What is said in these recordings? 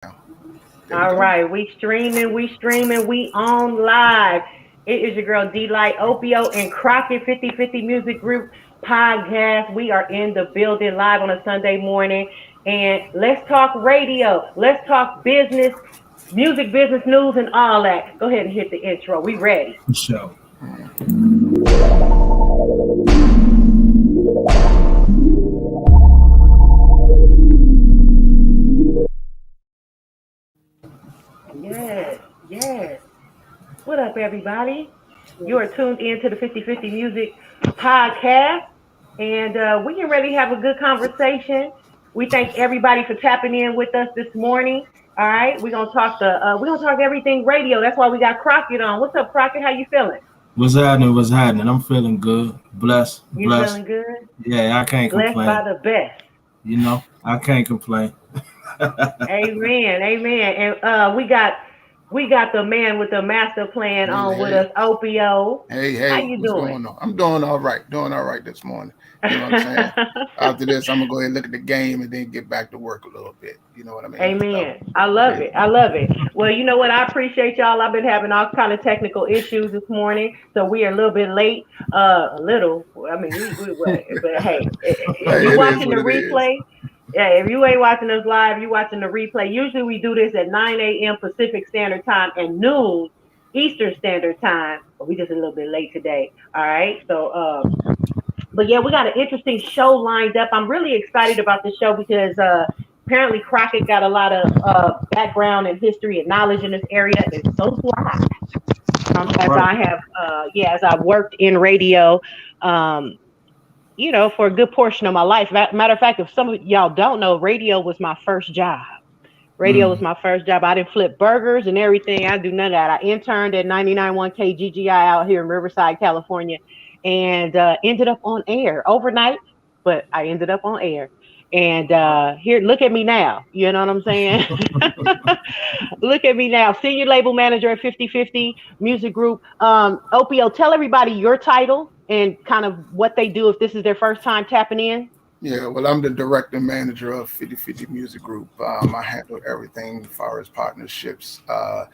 There we All go. right, we streaming, we on live. It is your girl D-Light, Opio, and Crockett 5050 Music Group podcast. We are in the building live on a Sunday morning. And let's talk radio. Let's talk business, music, business news, and all that. Go ahead and hit the intro. We ready. Show. Yes, yes. What up, everybody? You are tuned in to the 5050 Music Podcast, and we can really have a good conversation. We thank everybody for tapping in with us this morning. All right, we're gonna talk everything radio. That's why we got Crockett on. What's up, Crockett? How you feeling? What's happening? What's happening? I'm feeling good. Blessed. You Blessed. feeling good? Yeah, I can't Blessed by complain. the best. I can't complain. Amen, amen. And we got the man with the master plan Hey, on with us, hey, Opio. How hey, you what's doing? going on? I'm doing all right this morning. You know what I'm saying? After this, I'm gonna go ahead and look at the game and then get back to work a little bit. You know what I mean? So, Amen. I love yeah. it. I love it. Well, you know what? I appreciate y'all. I've been having all kind of technical issues this morning, so we are a little bit late. A little. I mean, but hey, if Hey, you it is watching the what it is. replay, yeah, if you ain't watching us live, you watching the replay. Usually we do this at 9 a.m. Pacific Standard Time and noon Eastern Standard Time, but we just a little bit late today. All right. So, but yeah, we got an interesting show lined up. I'm really excited about the show because apparently Crockett got a lot of background and history and knowledge in this area, and so do I. As Right. I have, as I've worked in radio, um, for a good portion of my life. Matter of fact, if some of y'all don't know, radio was my first job. Radio was Mm. my first job. I didn't flip burgers and everything. I do none of that. I interned at 99.1 KGGI out here in Riverside, California, and ended up on air overnight. But I ended up on air. And here, look at me now. You know what I'm saying? Look at me now. Senior label manager at 5050 Music Group. OPO, tell everybody your title and kind of what they do if this is their first time tapping in. Yeah, well, I'm the director manager of 5050 Music Group. I handle everything as far as partnerships. I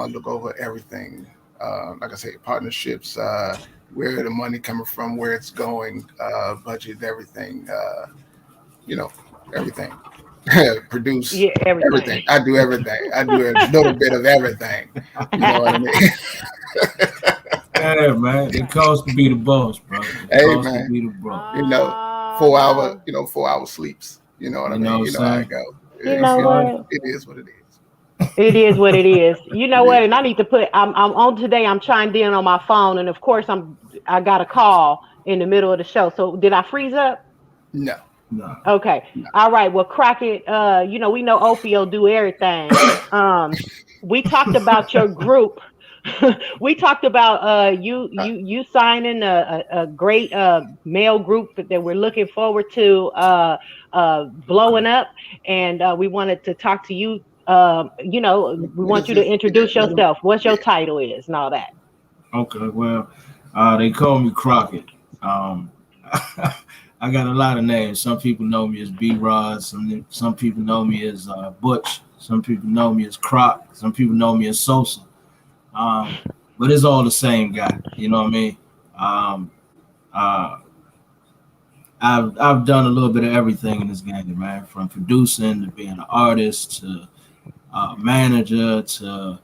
look over everything. Like I say, partnerships, where the money coming from, where it's going, budget, everything. You know, everything. Produce Yeah, everything. everything. I do everything. I do a little bit of everything. You know what I mean? Yeah, man. It costs to be the boss, bro. It Hey, costs to man. be the boss. You know, Oh 4 hour. no. 4 hour sleeps. You know what I You know mean? what I'm You know how it saying? go. You It, That's know it, right. what? it is what it is. It is what it is. You know It what? is. And I need to put. I'm on today. I'm chimed in on my phone, and of course I got a call in the middle of the show. So did I freeze up? No, No. Okay. no. All right. Well, Crockett, we know Opio do everything. Um, we talked about your group. We talked about you signing a great male group that we're looking forward to blowing up, and we wanted to talk to you. We What want is you to this? Yeah, introduce let them. yourself. What your Yeah. title is and all that. Okay, well, they call me Crockett. Um, I got a lot of names. Some people know me as B Rod. Some people know me as Butch. Some people know me as Croc. Some people know me as Sosa. Um, but it's all the same guy. You know what I mean? Um, uh, I've done a little bit of everything in this game, man. From producing to being an artist to manager to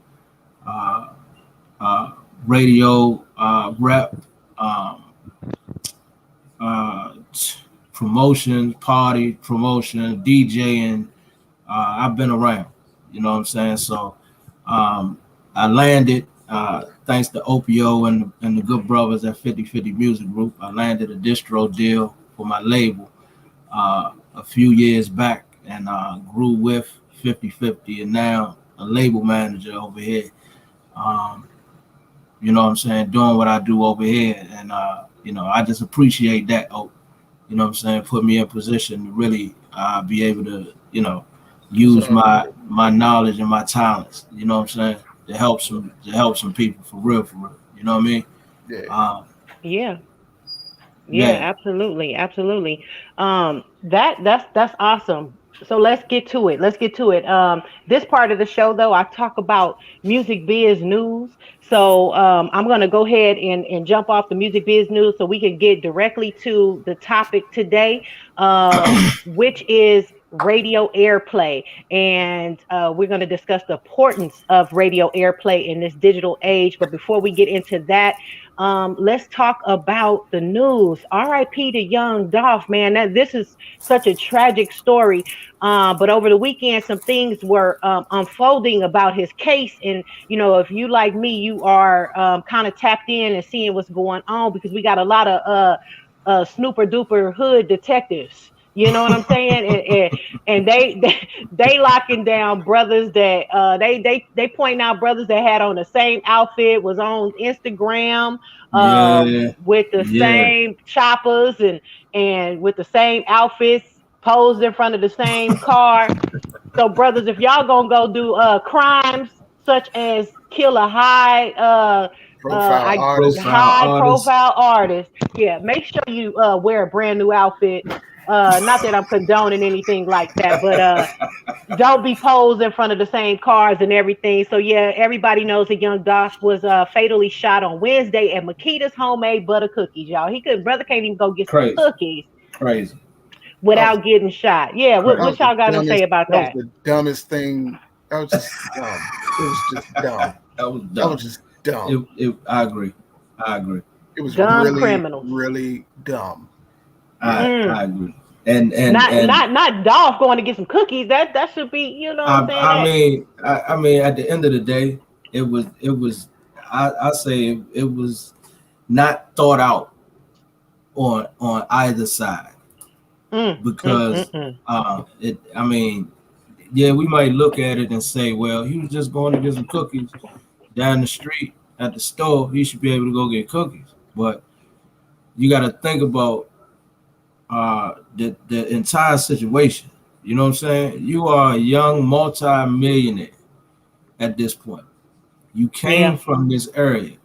uh, uh, radio rep, um, uh, promotion, party promotion, DJing. I've been around. You know what I'm saying? So um, I landed, thanks to OPO and the good brothers at 5050 Music Group. I landed a distro deal for my label a few years back and grew with 5050 and now a label manager over here. Um, you know what I'm saying? Doing what I do over here. And, I just appreciate that. Oh, you know what I'm saying? Put me in position to really be able to, It's use all good. my knowledge and my talents, you know what I'm saying? To help some people for real, for real. You know what I mean? Yeah. Um, Yeah. Yeah, yeah. absolutely, absolutely. That's awesome. So let's get to it. Let's get to it. This part of the show, though, I talk about music biz news. So I'm going to go ahead and jump off the music biz news so we can get directly to the topic today, which is radio airplay. And we're going to discuss the importance of radio airplay in this digital age. But before we get into that, let's talk about the news. RIP to Young Dolph, man. This is such a tragic story. But over the weekend, some things were unfolding about his case. And, you know, if you like me, you are kind of tapped in and seeing what's going on because we got a lot of snooper duper hood detectives. You know what I'm saying? And they locking down brothers that they point out brothers that had on the same outfit, was on Instagram Yeah, with the yeah, same choppers and with the same outfits, posed in front of the same car. So brothers, if y'all gonna go do crimes such as kill a Profile I artist. profile high artist. profile artist, yeah, make sure you wear a brand new outfit. Not that I'm condoning anything like that, but don't be posed in front of the same cars and everything. So yeah, everybody knows that Young Dolph was fatally shot on Wednesday at Makita's homemade butter cookies, y'all. Brother can't even go get some Crazy, cookies crazy, That was, without getting shot. Yeah, that crazy. was what the y'all got to say dumbest. about That was that? the dumbest thing. That was just dumb. It was just dumb. That was That was dumb. just dumb. I agree. I agree. It was Dumb really, criminals. really dumb. Yeah. Mm. I agree. And Not Dolph going to get some cookies. That should be, you know what I'm saying? I mean, at the end of the day, it was. I say it was not thought out on either side because it. I mean, yeah, we might look at it and say, well, he was just going to get some cookies down the street at the store. He should be able to go get cookies, but you got to think about the entire situation. You know what I'm saying? You are a young multi-millionaire at this point. You came Yeah. from this area.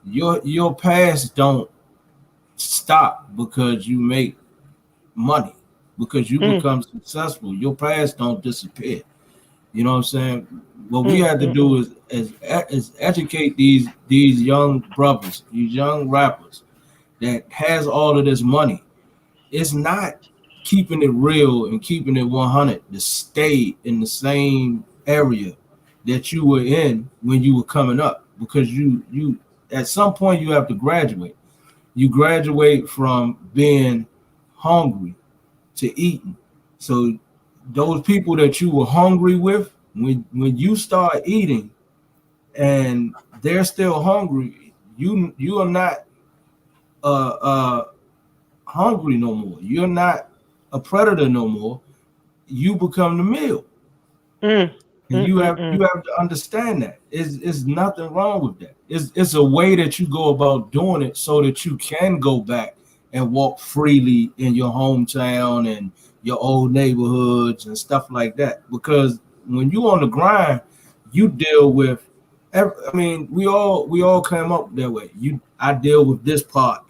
Your past don't stop because you make money, because you Mm, become successful. Your past don't disappear. You know what I'm saying? What we mm, had to mm, do mm. is educate these young brothers, these young rappers that has all of this money. It's not keeping it real and keeping it 100 to stay in the same area that you were in when you were coming up, because you at some point you have to graduate. You graduate from being hungry to eating. So those people that you were hungry with, when you start eating and they're still hungry, you are not uh uh hungry no more. You're not a predator no more. You become the meal. Mm, And mm, mm, you mm. have to understand that. It's nothing wrong with that. It's a way that you go about doing it so that you can go back and walk freely in your hometown and your old neighborhoods and stuff like that. Because when you on the grind, you deal with I mean, we all came up that way. I deal with this part,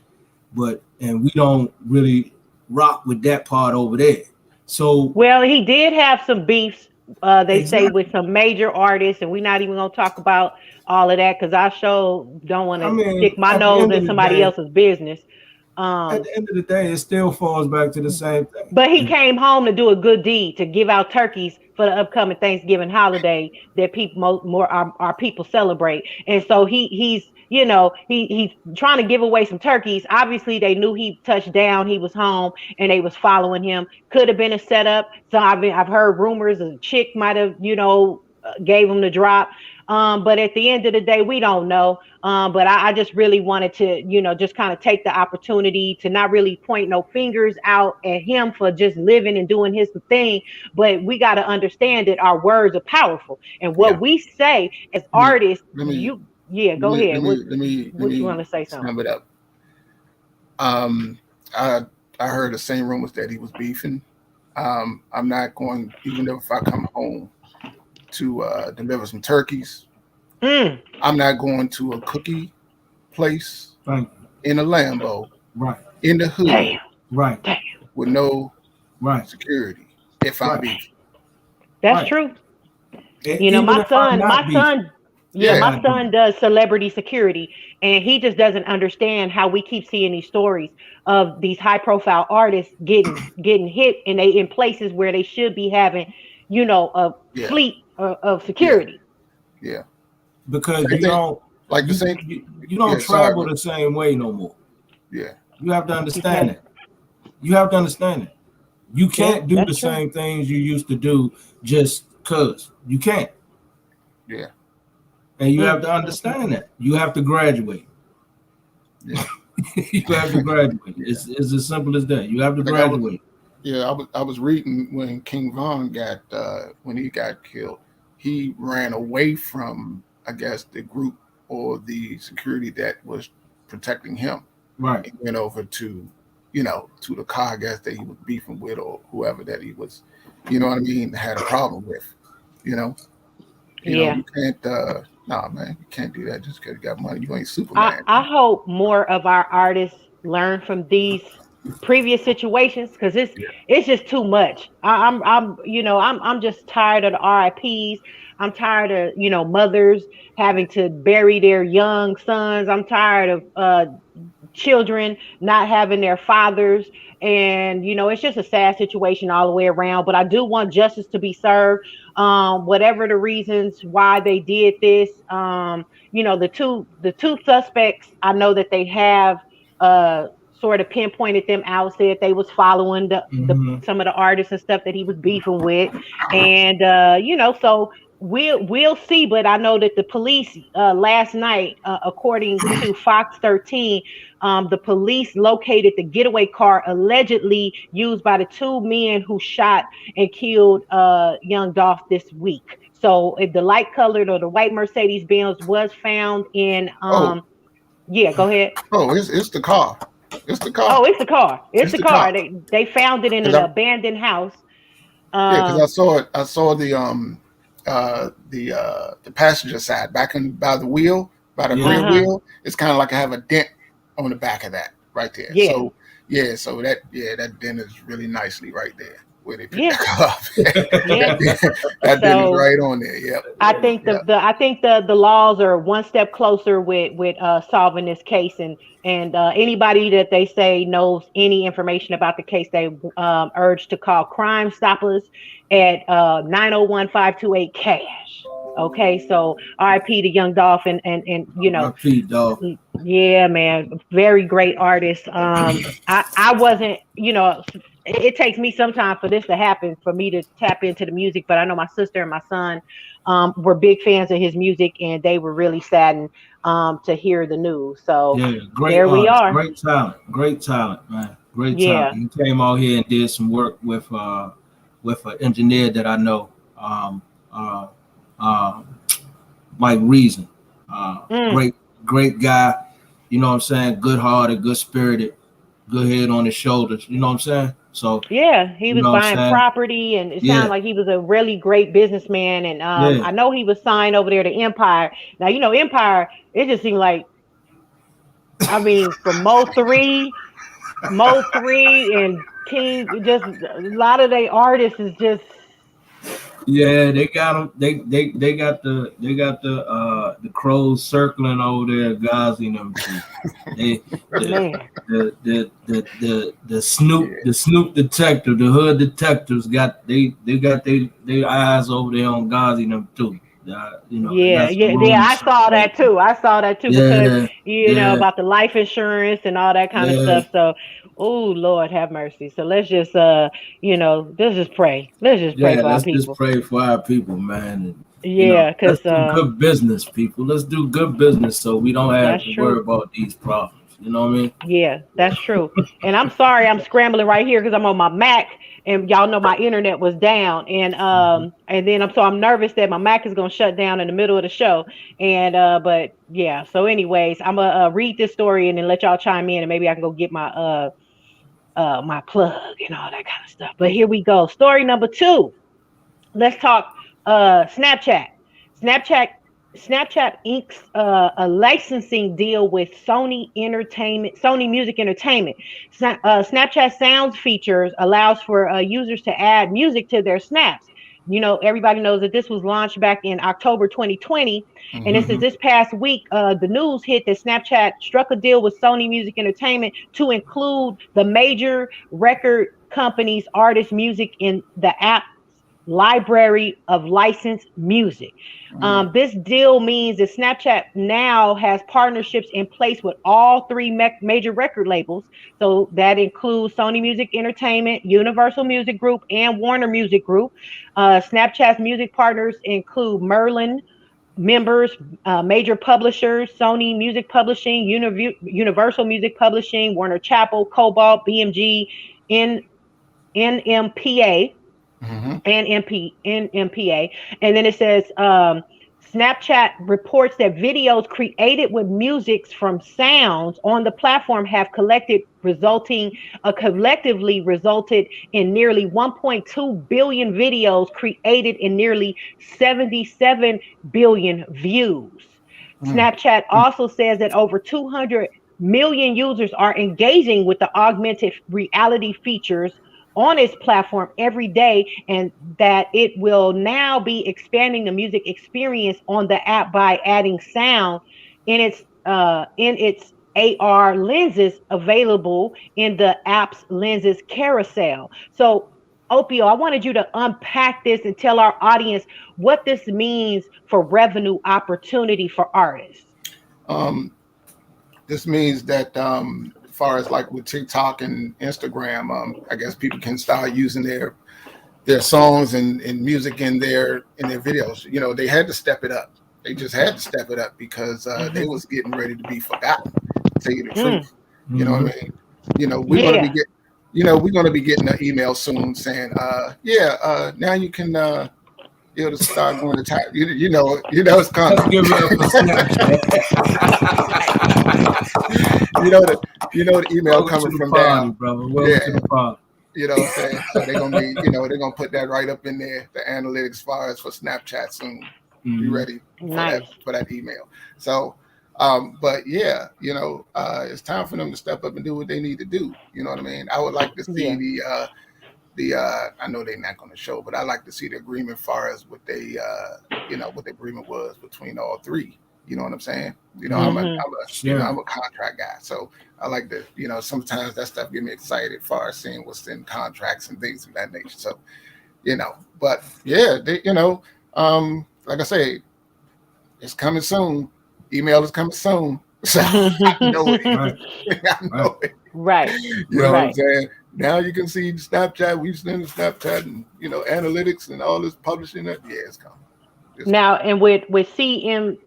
and we don't really rock with that part over there. So Well, he did have some beefs, they say, exactly. with some major artists, and we're not even gonna talk about all of that because I sure don't want I to mean, stick my nose in somebody else's business. at Um, the end of the day, it still falls back to the same thing. But he came home to do a good deed, to give out turkeys for the upcoming Thanksgiving holiday that people more our people celebrate. And so he's he's trying to give away some turkeys. Obviously, they knew he touched down, he was home, and they was following him. Could have been a setup. So I've heard rumors a chick might have gave him the drop. But at the end of the day, we don't know. But I just really wanted to, just kind of take the opportunity to not really point no fingers out at him for just living and doing his thing. But we got to understand that our words are powerful. And Yeah. what we say as Let me artists, let me let go me ahead. let me let me let What you want me to say something? sum it up. Um, I I heard the same rumors that he was beefing. I'm not going, even if I come home to deliver some turkeys. Mm, I'm not going to a cookie place Thank in a Lambo Right, in the hood damn, right, damn. with no right. security. if I'm beef. That's true. You know, Even my if I'm son, not beef, yeah, Yeah. my son does celebrity security, and he just doesn't understand how we keep seeing these stories of these high profile artists getting hit, and they in places where they should be having, you know, a Yeah. fleet of Yeah. security. Yeah. because Same you thing. don't Like the you same. you don't Yeah. Sorry. travel the same way no more. Yeah. You have to You understand can't. it. You have to understand it. You Yeah, can't do the that's true. same things you used to do just cause you can't. Yeah. And you have Mm, to mm, mm. understand that. You have to graduate. Yeah. You have to graduate. Yeah. It's as simple as that. You have to Like I was. graduate. Yeah. I was reading when King Von got when he got killed. He ran away from, I guess, the group or the security that was protecting him. Right. He went over to, to the car, I guess, that he was beefing with or whoever that he was, what I mean, had a problem with. You know, Yeah. you can't. Nah, man, you can't do that just because you got money. You ain't I, Superman. I hope more of our artists learn from these previous situations because Yeah, it's just too much. I'm just tired of the RIPs. I'm tired of mothers having to bury their young sons. I'm tired of children not having their fathers, and it's just a sad situation all the way around. But I do want justice to be served, whatever the reasons why they did this. The two suspects, I know that they have sort of pinpointed them out, said they was following the Mm-hmm. some of the artists and stuff that he was beefing with. And so we'll see. But I know that the police last night, according to Fox 13, the police located the getaway car allegedly used by the two men who shot and killed young Dolph this week. So the light colored or the white Mercedes Benz was found in Oh, yeah, go ahead. it's the car. It's the car. Oh, it's the car. It's It's the the car. car. They found it in 'Cause an I, abandoned house. yeah, because I Um, saw it. I saw the passenger side back by the wheel, by the rear Yeah. uh-huh. wheel. It's kind of like I have a dent on the back of that right there. Yeah. So yeah, that dent is really nicely right there where they picked Yeah. that car up. Yeah. That dent is So right on there. Yep. I think Yep. the laws are one step closer with solving this case, and anybody that they say knows any information about the case, they urge to call Crime Stoppers at 901-528-CASH. Okay, so RIP to Young Dolph, and My feet, dog. yeah, man, very great artist. I wasn't, it takes me some time for this to happen, for me to tap into the music, but I know my sister and my son were big fans of his music, and they were really saddened to hear the news. So Yeah, great there we artist, are. great talent, man, great talent. Yeah. He came out here and did some work with an engineer that I know, uh, uh, Mike Reason. Mm. Great guy. You know what I'm saying? Good hearted, good spirited, good head on his shoulders. You know what I'm saying? So Yeah, he you was know what I'm buying saying? property, and it sounded Yeah, like he was a really great businessman. And yeah. I know he was signed over there to Empire. Now, Empire, it just seemed like, I mean, from Mo3 and King, just a lot of their artists is just, Yeah, they got them. The crows circling over there, Ghazi and them too. They man. the Snoop detective, the hood detectives got their eyes over there on Ghazi and them too. They Yeah, got some yeah, yeah. I rooms. saw that too. I saw that too because Yeah, yeah, about the life insurance and all that kind of yeah, stuff. So, oh Lord, have mercy. So let's just let's just pray. Let's just pray yeah. for our Let's just people. pray for our people, man. And, Yeah, let's because do good business, people. Let's do good business so we don't have that's to worry true. about these problems. You know what I mean? Yeah, that's true. And I'm sorry, I'm scrambling right here because I'm on my Mac, and y'all know my internet was down, and then I'm nervous that my Mac is gonna shut down in the middle of the show. And but yeah, so anyways, I'm gonna read this story and then let y'all chime in, and maybe I can go get my plug and all that kind of stuff. But here we go. Story number 2. Let's talk Snapchat. Snapchat Snapchat inks a licensing deal with Sony Music Entertainment. Snapchat Sounds features allows for users to add music to their snaps. You know, everybody knows that this was launched back in October 2020, and Mm-hmm. this past week, the news hit that Snapchat struck a deal with Sony Music Entertainment to include the major record company's artist music in the app library of licensed music. Mm-hmm. This deal means that Snapchat now has partnerships in place with all three major record labels. So that includes Sony Music Entertainment, Universal Music Group, and Warner Music Group. Snapchat's music partners include Merlin members, major publishers, Sony Music Publishing, Universal Music Publishing, Warner Chappell, Cobalt, BMG, NMPA, Mm-hmm. and NMPA. And then it says Snapchat reports that videos created with music from sounds on the platform have collectively resulted in nearly 1.2 billion videos created and nearly 77 billion views. Snapchat also says that over 200 million users are engaging with the augmented reality features on its platform every day, and that it will now be expanding the music experience on the app by adding sound in its AR lenses available in the app's lenses carousel. So Opio, I wanted you to unpack this and tell our audience what this means for revenue opportunity for artists. Um, this means that as far as like with TikTok and Instagram, I guess people can start using their songs and music in their videos. You know, they had to step it up. They just had to step it up because they was getting ready to be forgotten. To tell you the truth, you know what I mean. You know, we're gonna be getting. You know, we're gonna be getting an email soon saying, now you can to start going to time. You know it's coming. Let's give it up for Snapchat. you know the email Welcome coming to the from party, down, brother. Welcome to the party. You know what I'm saying? So they're gonna be, they're gonna put that right up in there, the analytics as far as for Snapchat soon. Be ready for that email. So but yeah, it's time for them to step up and do what they need to do. You know what I mean? I would like to see I know they're not going to show, but I like to see the agreement as far as what they what the agreement was between all three. You know what I'm saying? I'm a contract guy, so I like to, sometimes that stuff get me excited as far as seeing what's in contracts and things of that nature. So, but yeah, like I say, it's coming soon. Email is coming soon. So I know it. Right. I know it. Right. You know what I'm saying? Now you can see Snapchat. We've seen the Snapchat and analytics and all this publishing. Yeah, it's coming. Now and with CM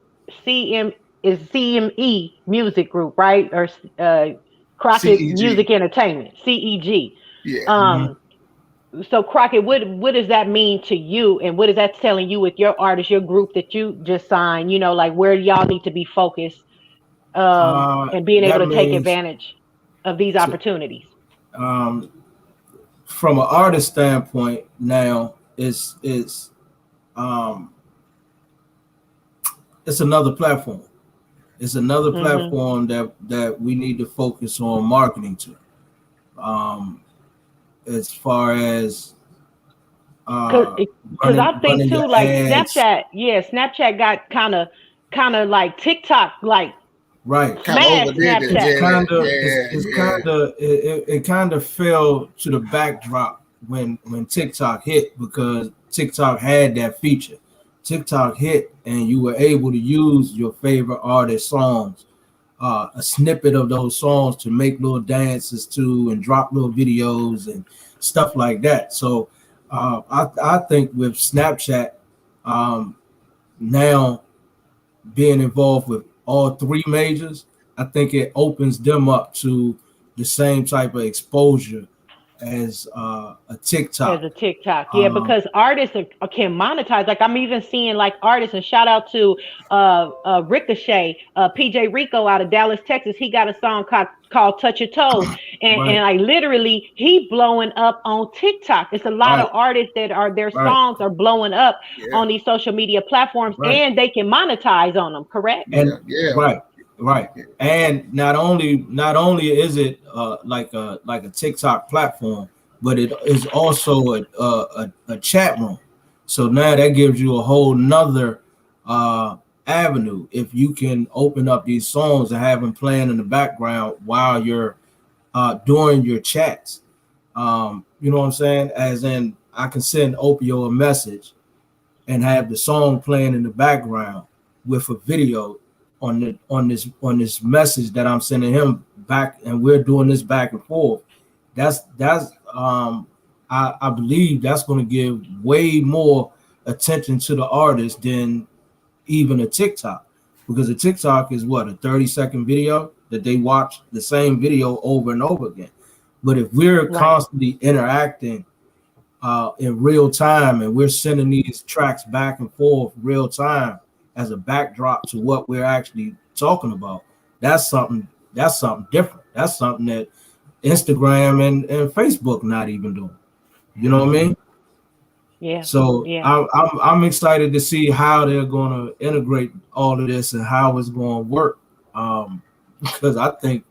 is CME Music Group, right? Or Crockett CEG. Music Entertainment, CEG. Yeah. So Crockett, what does that mean to you, and what is that telling you with your artist, your group that you just signed? Like where y'all need to be focused, and being able to take advantage of these opportunities. From an artist standpoint, now it's another platform. It's another platform that we need to focus on marketing to. As far as because I think too, like ads. Snapchat got kind of like TikTok, like right. Smash Snapchat. It kind of fell to the backdrop when TikTok hit, because TikTok had that feature. TikTok hit and you were able to use your favorite artist songs, a snippet of those songs to make little dances to and drop little videos and stuff like that. So I think with Snapchat now being involved with all three majors, I think it opens them up to the same type of exposure as a TikTok. As a TikTok, yeah, because artists can monetize. Like I'm even seeing like artists, and shout out to Ricochet, PJ Rico out of Dallas, Texas. He got a song called "Touch Your Toes," and like literally he blowing up on TikTok. It's a lot of artists that are their songs are blowing up on these social media platforms, and they can monetize on them. Correct? And right. And not only is it like a TikTok platform, but it is also a chat room. So now that gives you a whole nother avenue. If you can open up these songs and have them playing in the background while you're doing your chats, you know what I'm saying? As in, I can send Opio a message and have the song playing in the background with a video on this message that I'm sending him back, and we're doing this back and forth. That's I believe that's going to give way more attention to the artist than even a TikTok, because a TikTok is what, a 30-second video that they watch the same video over and over again. But if we're constantly interacting in real time, and we're sending these tracks back and forth real time as a backdrop to what we're actually talking about, that's something different. That's something that Instagram and Facebook not even doing. You know what I mean? Yeah. So I'm excited to see how they're going to integrate all of this and how it's going to work. Because I think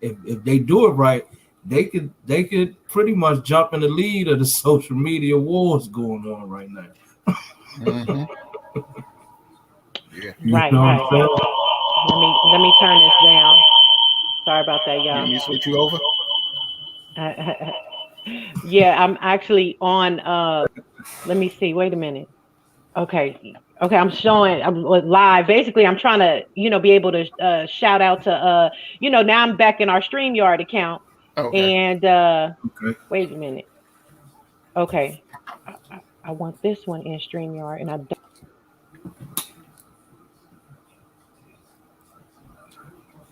if they do it right, they could pretty much jump in the lead of the social media wars going on right now. Mm-hmm. Yeah. Right. Let me turn this down. Sorry about that, y'all. Let me switch you over. Yeah, I'm actually on. Let me see. Wait a minute. Okay. I'm live. Basically, I'm trying to, be able to shout out to, now I'm back in our StreamYard account. Okay. And wait a minute. Okay. I want this one in StreamYard, and I don't.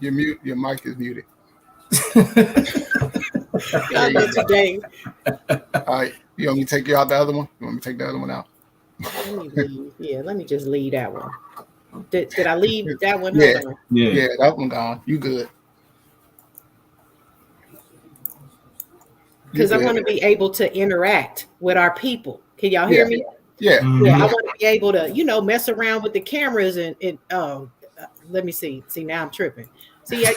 Your mic is muted. Today. All right. You want me to take you out the other one? You want me to take the other one out? Let me leave. Yeah, let me just leave that one. Did I leave that one? Yeah, that one gone. You good. Because I want to be able to interact with our people. Can y'all hear me? Yeah. Mm-hmm. Yeah, I want to be able to, mess around with the cameras and let me see. See, now I'm tripping. See, I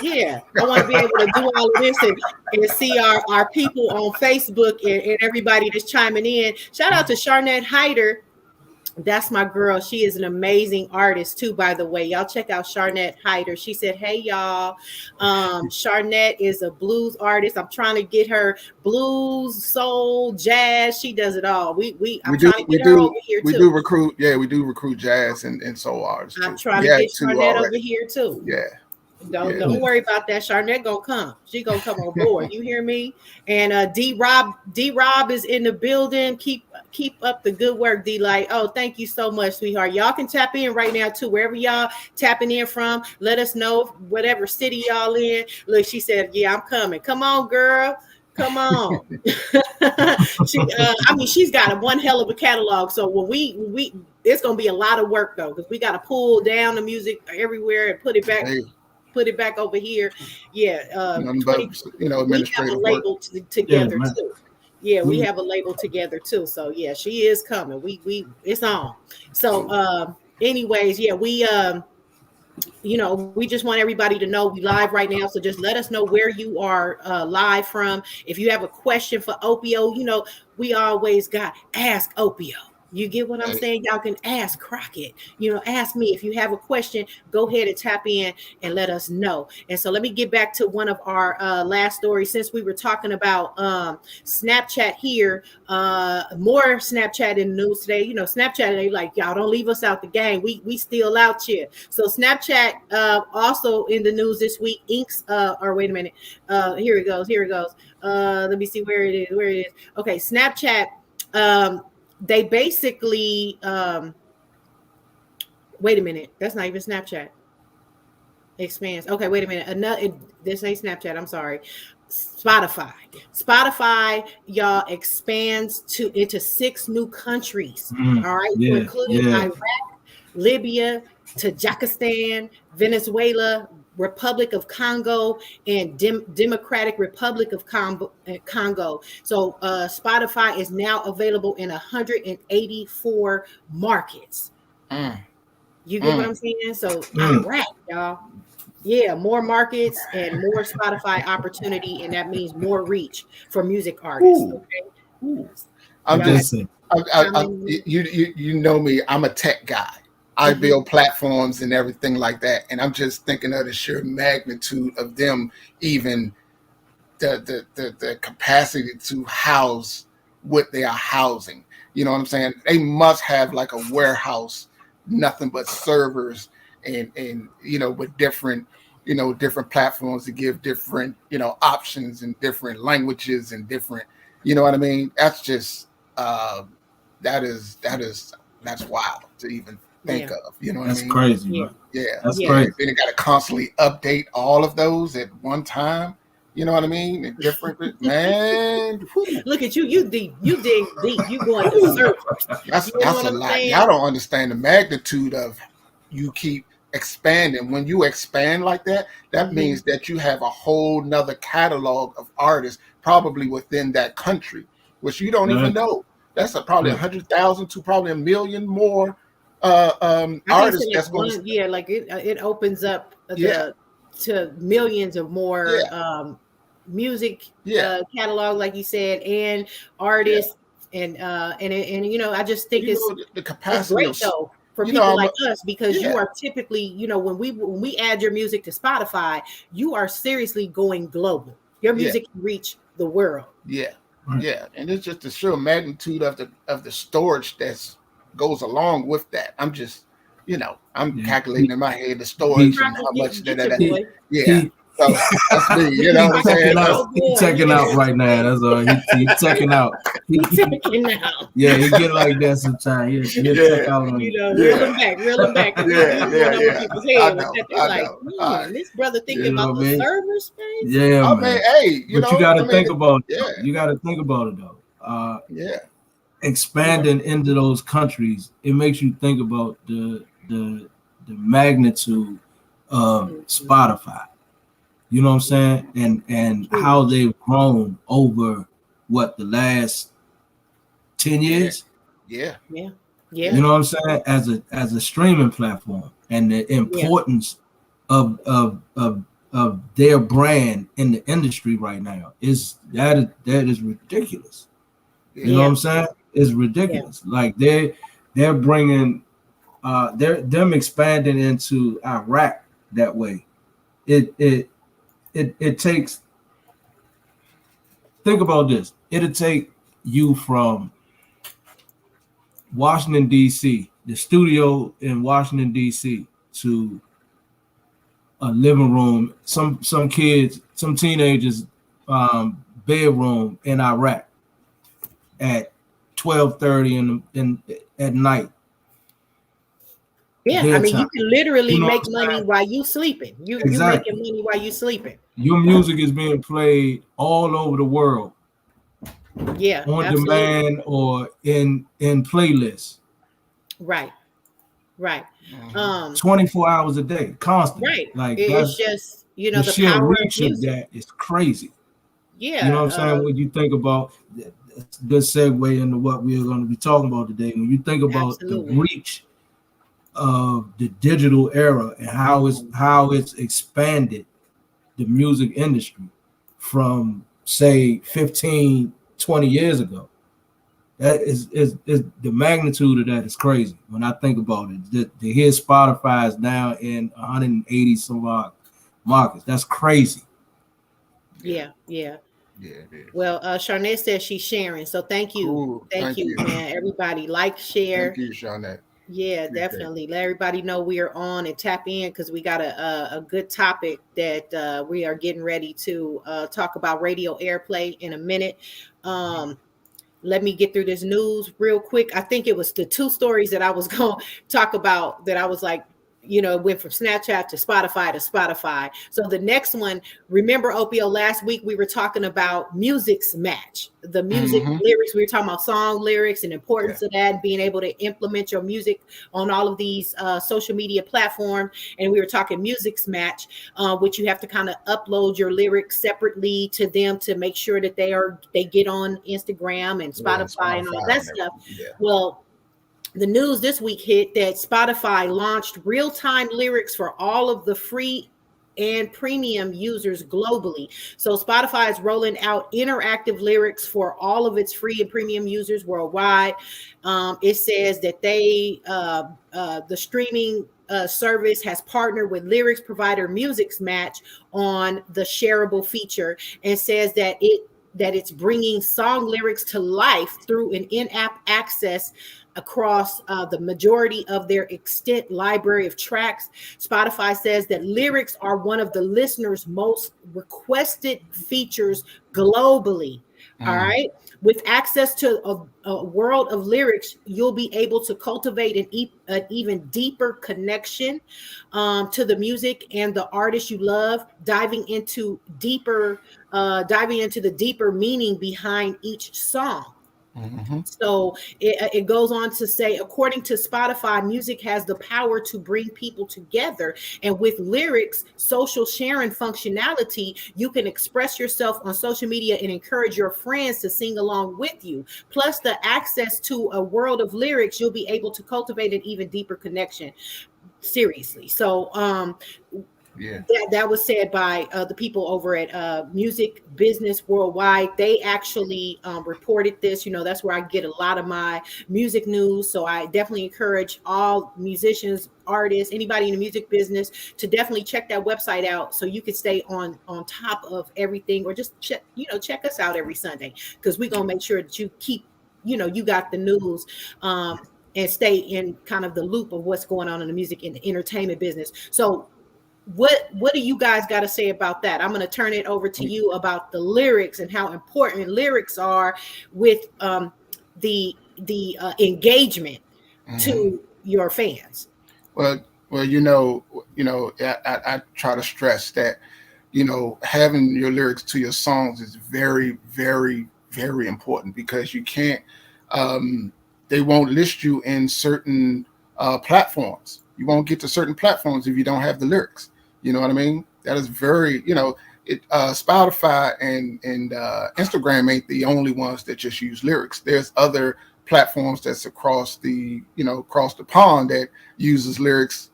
want to be able to do all of this and see our people on Facebook and everybody that's chiming in. Shout out to Sharnette Hyder. That's my girl. She is an amazing artist too, by the way. Y'all check out Sharnette Hyder. She said, "Hey y'all, Sharnette is a blues artist. I'm trying to get her blues, soul, jazz. She does it all. I'm trying to get her over here too. We do recruit jazz and soul artists. I'm trying to get Sharnette over here too. Yeah. Don't worry about that. Sharnette gonna come. She gonna come on board. You hear me? And D Rob is in the building. Keep up the good work, D Light. Oh, thank you so much, sweetheart. Y'all can tap in right now too, wherever y'all tapping in from. Let us know whatever city y'all in. Look, she said, "Yeah, I'm coming. Come on, girl. Come on." She's got one hell of a catalog. So when we it's gonna be a lot of work though, because we got to pull down the music everywhere and put it back. Put it back over here. Yeah. We have a label together too. Yeah, we have a label together too. So yeah, she is coming. We it's on. So anyways, yeah, we just want everybody to know we live right now. So just let us know where you are live from. If you have a question for Opio, we always got Ask Opio. You get what I'm saying? Y'all can ask Crockett, ask me. If you have a question, go ahead and tap in and let us know. And so let me get back to one of our last stories. Since we were talking about Snapchat here, more Snapchat in the news today. Snapchat, they like, y'all don't leave us out the game. We still out here. So Snapchat also in the news this week. Wait a minute. Here it goes. Let me see where it is. Okay, Snapchat. They basically, wait a minute. That's not even Snapchat. Expands. Okay, wait a minute. This ain't Snapchat. I'm sorry. Spotify, y'all, expands into 6 new countries. All right, so including Iraq, Libya, Tajikistan, Venezuela, Republic of Congo, and Democratic Republic of Congo. So Spotify is now available in 184 markets. You get what I'm saying? So Iraq, y'all. Yeah, more markets and more Spotify opportunity, and that means more reach for music artists. Okay? I'm just, you know me. I'm a tech guy. I build platforms and everything like that, and I'm just thinking of the sheer magnitude of them, even the capacity to house what they are housing. You know what I'm saying? They must have like a warehouse, nothing but servers, and with different platforms to give different options and different languages and different, you know what I mean? That's just that's wild to even think of. You know what I mean? That's crazy. Yeah. That's crazy. Then you got to constantly update all of those at one time. You know what I mean? And different, man. Look at you. You dig deep. You going to servers. That's a lot. Y'all don't understand the magnitude of you keep expanding. When you expand like that, that means that you have a whole nother catalog of artists probably within that country, which you don't even know. That's probably 100,000 to probably 1 million more artists. That's going to like it opens up to millions of more music catalog, like you said, and artists and I just think it's the capacity great though for people like us, because you are typically, when we add your music to Spotify, you are seriously going global. Your music can reach the world. And it's just the sheer magnitude of the storage that goes along with that. I'm just I'm calculating in my head the storage and how much so that's me, you know what I'm saying? He's checking out right now. That's all. He's checking out. He's checking out. Yeah, he get like that sometimes. He'll check out on you. Reel him back. This brother thinking about the server space. Yeah, man. Hey, you got to think about it. You got to think about it though. Expanding into those countries, it makes you think about the magnitude of Spotify. You know what I'm saying? And how they've grown over the last 10 years? Yeah. You know what I'm saying? As a streaming platform, and the importance of their brand in the industry right now is ridiculous. You know what I'm saying? It's ridiculous. Like they're bringing them expanding into Iraq that way. It takes, think about this. It'll take you from Washington, D.C., the studio in Washington, D.C., to a living room, some kids, some teenagers' bedroom in Iraq at 12:30 at night. Yeah, I mean, you can literally make money while you sleeping. You're making money while you sleeping. Your music is being played all over the world. Yeah, on demand or in playlists. Right. 24 hours a day, constantly. Right. Like it's just the sheer power reach of that is crazy. Yeah. You know what I'm saying? When you think about, good segue into what we're going to be talking about today. When you think about the reach of the digital era and how it's expanded the music industry from say 15, 20 years ago, that is the magnitude of that is crazy. When I think about it, to hear Spotify is now in 180 some odd markets, that's crazy. Yeah. Well, Sharnette says she's sharing, so thank you. Ooh, thank you, man. Everybody, like, share. Thank you, Sharnette. Yeah, definitely. Let everybody know we are on and tap in, because we got a good topic that we are getting ready to talk about radio airplay in a minute. Let me get through this news real quick. I think it was the two stories that I was going to talk about that I was like, went from Snapchat to Spotify. So the next one, remember Opio, last week we were talking about music's match, the music lyrics. We were talking about song lyrics and importance of that, being able to implement your music on all of these social media platforms. And we were talking music's match, which you have to kind of upload your lyrics separately to them to make sure that they get on Instagram and Spotify and all that stuff. Well, the news this week hit that Spotify launched real-time lyrics for all of the free and premium users globally. So Spotify is rolling out interactive lyrics for all of its free and premium users worldwide. It says that the streaming service has partnered with lyrics provider Music's Match on the shareable feature, and says that it's bringing song lyrics to life through an in-app access across the majority of their extent library of tracks. Spotify says that lyrics are one of the listeners' most requested features globally. All right. With access to a world of lyrics, you'll be able to cultivate an even deeper connection to the music and the artist you love, diving into the deeper meaning behind each song. So it goes on to say, according to Spotify, music has the power to bring people together. And with lyrics, social sharing functionality, you can express yourself on social media and encourage your friends to sing along with you. Plus the access to a world of lyrics, you'll be able to cultivate an even deeper connection. Seriously. So that was said by the people over at Music Business Worldwide. They actually reported this. That's where I get a lot of my music news. So I definitely encourage all musicians, artists, anybody in the music business to definitely check that website out so you can stay on top of everything, or just check us out every Sunday, because we're going to make sure that you keep, you got the news. And stay in kind of the loop of what's going on in the music and the entertainment business. So what do you guys got to say about that? I'm going to turn it over to you about the lyrics and how important lyrics are with the engagement to your fans. Well, I try to stress that, having your lyrics to your songs is very, very, very important, because you can't, they won't list you in certain platforms. You won't get to certain platforms if you don't have the lyrics. You know what I mean? That is very, Spotify and Instagram ain't the only ones that just use lyrics. There's other platforms that's across the pond that uses lyrics,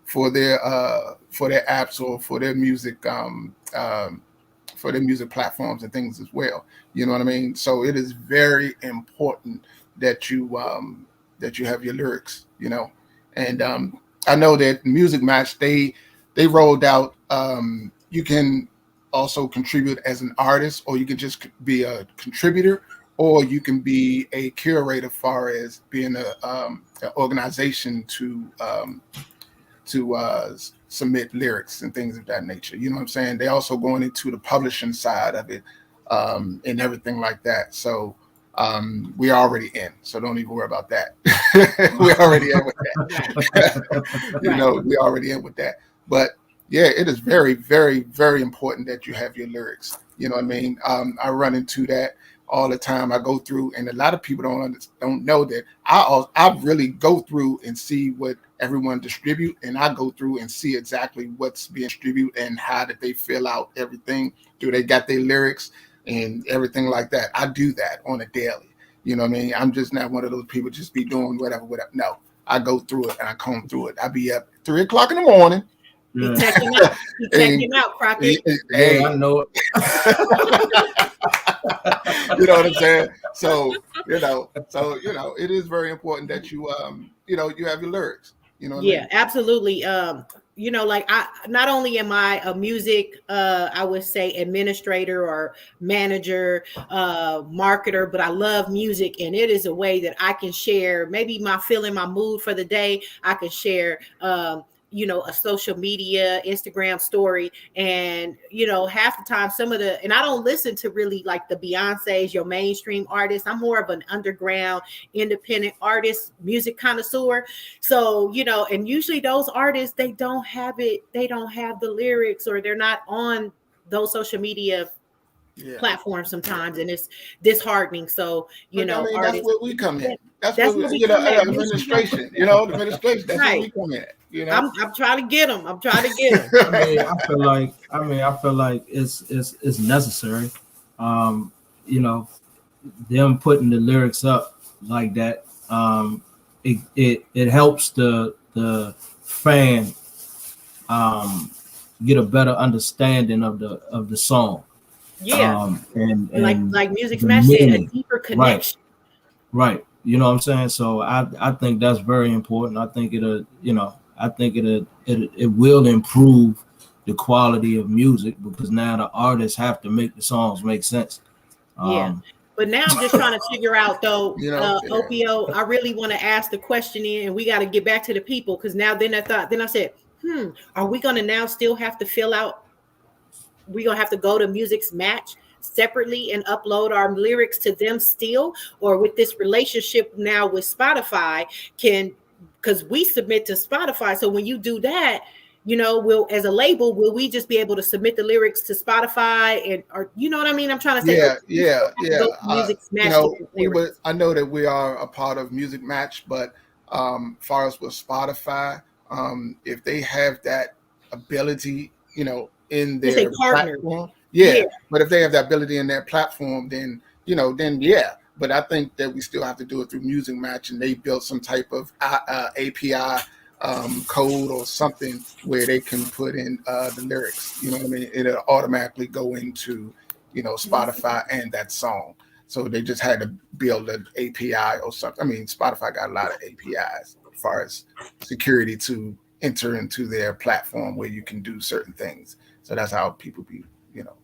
for their apps or for their music, platforms and things as well. You know what I mean? So it is very important that you have your lyrics, and I know that Music Match, they rolled out, you can also contribute as an artist, or you can just be a contributor, or you can be a curator, as far as being an organization to submit lyrics and things of that nature. You know what I'm saying? They also going into the publishing side of it, and everything like that. So we're already in, so don't even worry about that. We're already in with that. We're already in with that. But yeah, it is very, very, very important that you have your lyrics. You know what I mean? I run into that all the time. I go through, and a lot of people don't know that I really go through and see what everyone distribute, and I go through and see exactly what's being distributed and how did they fill out everything. Do they got their lyrics and everything like that? I do that on a daily. You know what I mean? I'm just not one of those people just be doing whatever. No, I go through it and I comb through it. I be up 3 o'clock in the morning. Yeah. Check him out, Crockett. Hey, I know it. You know what I'm saying? So it is very important that you you have your lyrics. You know what I mean? Absolutely. Like I not only am I a music I would say administrator or manager, marketer, but I love music, and it is a way that I can share maybe my feeling, my mood for the day. I can share a social media Instagram story, and half the time and I don't listen to really like the Beyonce's, your mainstream artists. I'm more of an underground independent artist, music connoisseur. So and usually those artists, they don't have the lyrics, or they're not on those social media platforms sometimes, and it's disheartening. So But I mean, that's artists, where we come in. That's that's where where we, we come at. administration. The administration. That's where Right. we come in. I'm trying to get them. I'm trying to get them. I feel like it's necessary. Them putting the lyrics up like that, it helps the fan get a better understanding of the song. Yeah. And like Music Match said, a deeper connection. Right. You know what I'm saying? So I think that's very important. I think it will improve the quality of music, because now the artists have to make the songs make sense. But now I'm just trying to figure out though, Opio, I really want to ask the question and we got to get back to the people, because now then I said, are we going to now still have to fill out? We're going to have to go to Music's Match separately and upload our lyrics to them still? Or with this relationship now with Spotify, because we submit to Spotify. So when you do that, as a label, will we just be able to submit the lyrics to Spotify, or you know what I mean? I'm trying to say, Music's Match. I know that we are a part of Music Match, but far as with Spotify, if they have that ability, in their platform, but if they have that ability in their platform, then But I think that we still have to do it through Music Match, and they built some type of API code or something where they can put in the lyrics. You know what I mean? It'll automatically go into Spotify and that song. So they just had to build an API or something. I mean, Spotify got a lot of APIs as far as security to enter into their platform where you can do certain things. So that's how people be,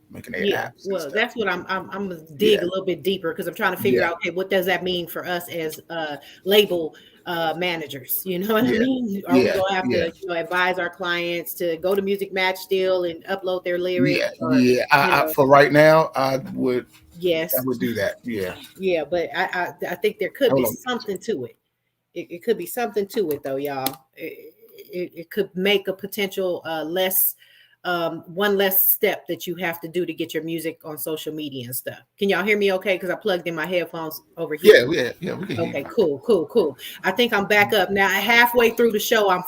making their apps. Well, that's what I'm gonna dig a little bit deeper, because I'm trying to figure out, okay, what does that mean for us as label managers? You know what I mean? Are we gonna have to advise our clients to go to Music Match still and upload their lyrics? For right now, I would. Yes, I would do that. Yeah, but I think there could be something to it. It could be something to it, though, y'all. It could make a potential one less step that you have to do to get your music on social media and stuff. Can y'all hear me okay? Because I plugged in my headphones over here. Yeah, we can hear you. Cool. I think I'm back up now. Halfway through the show, I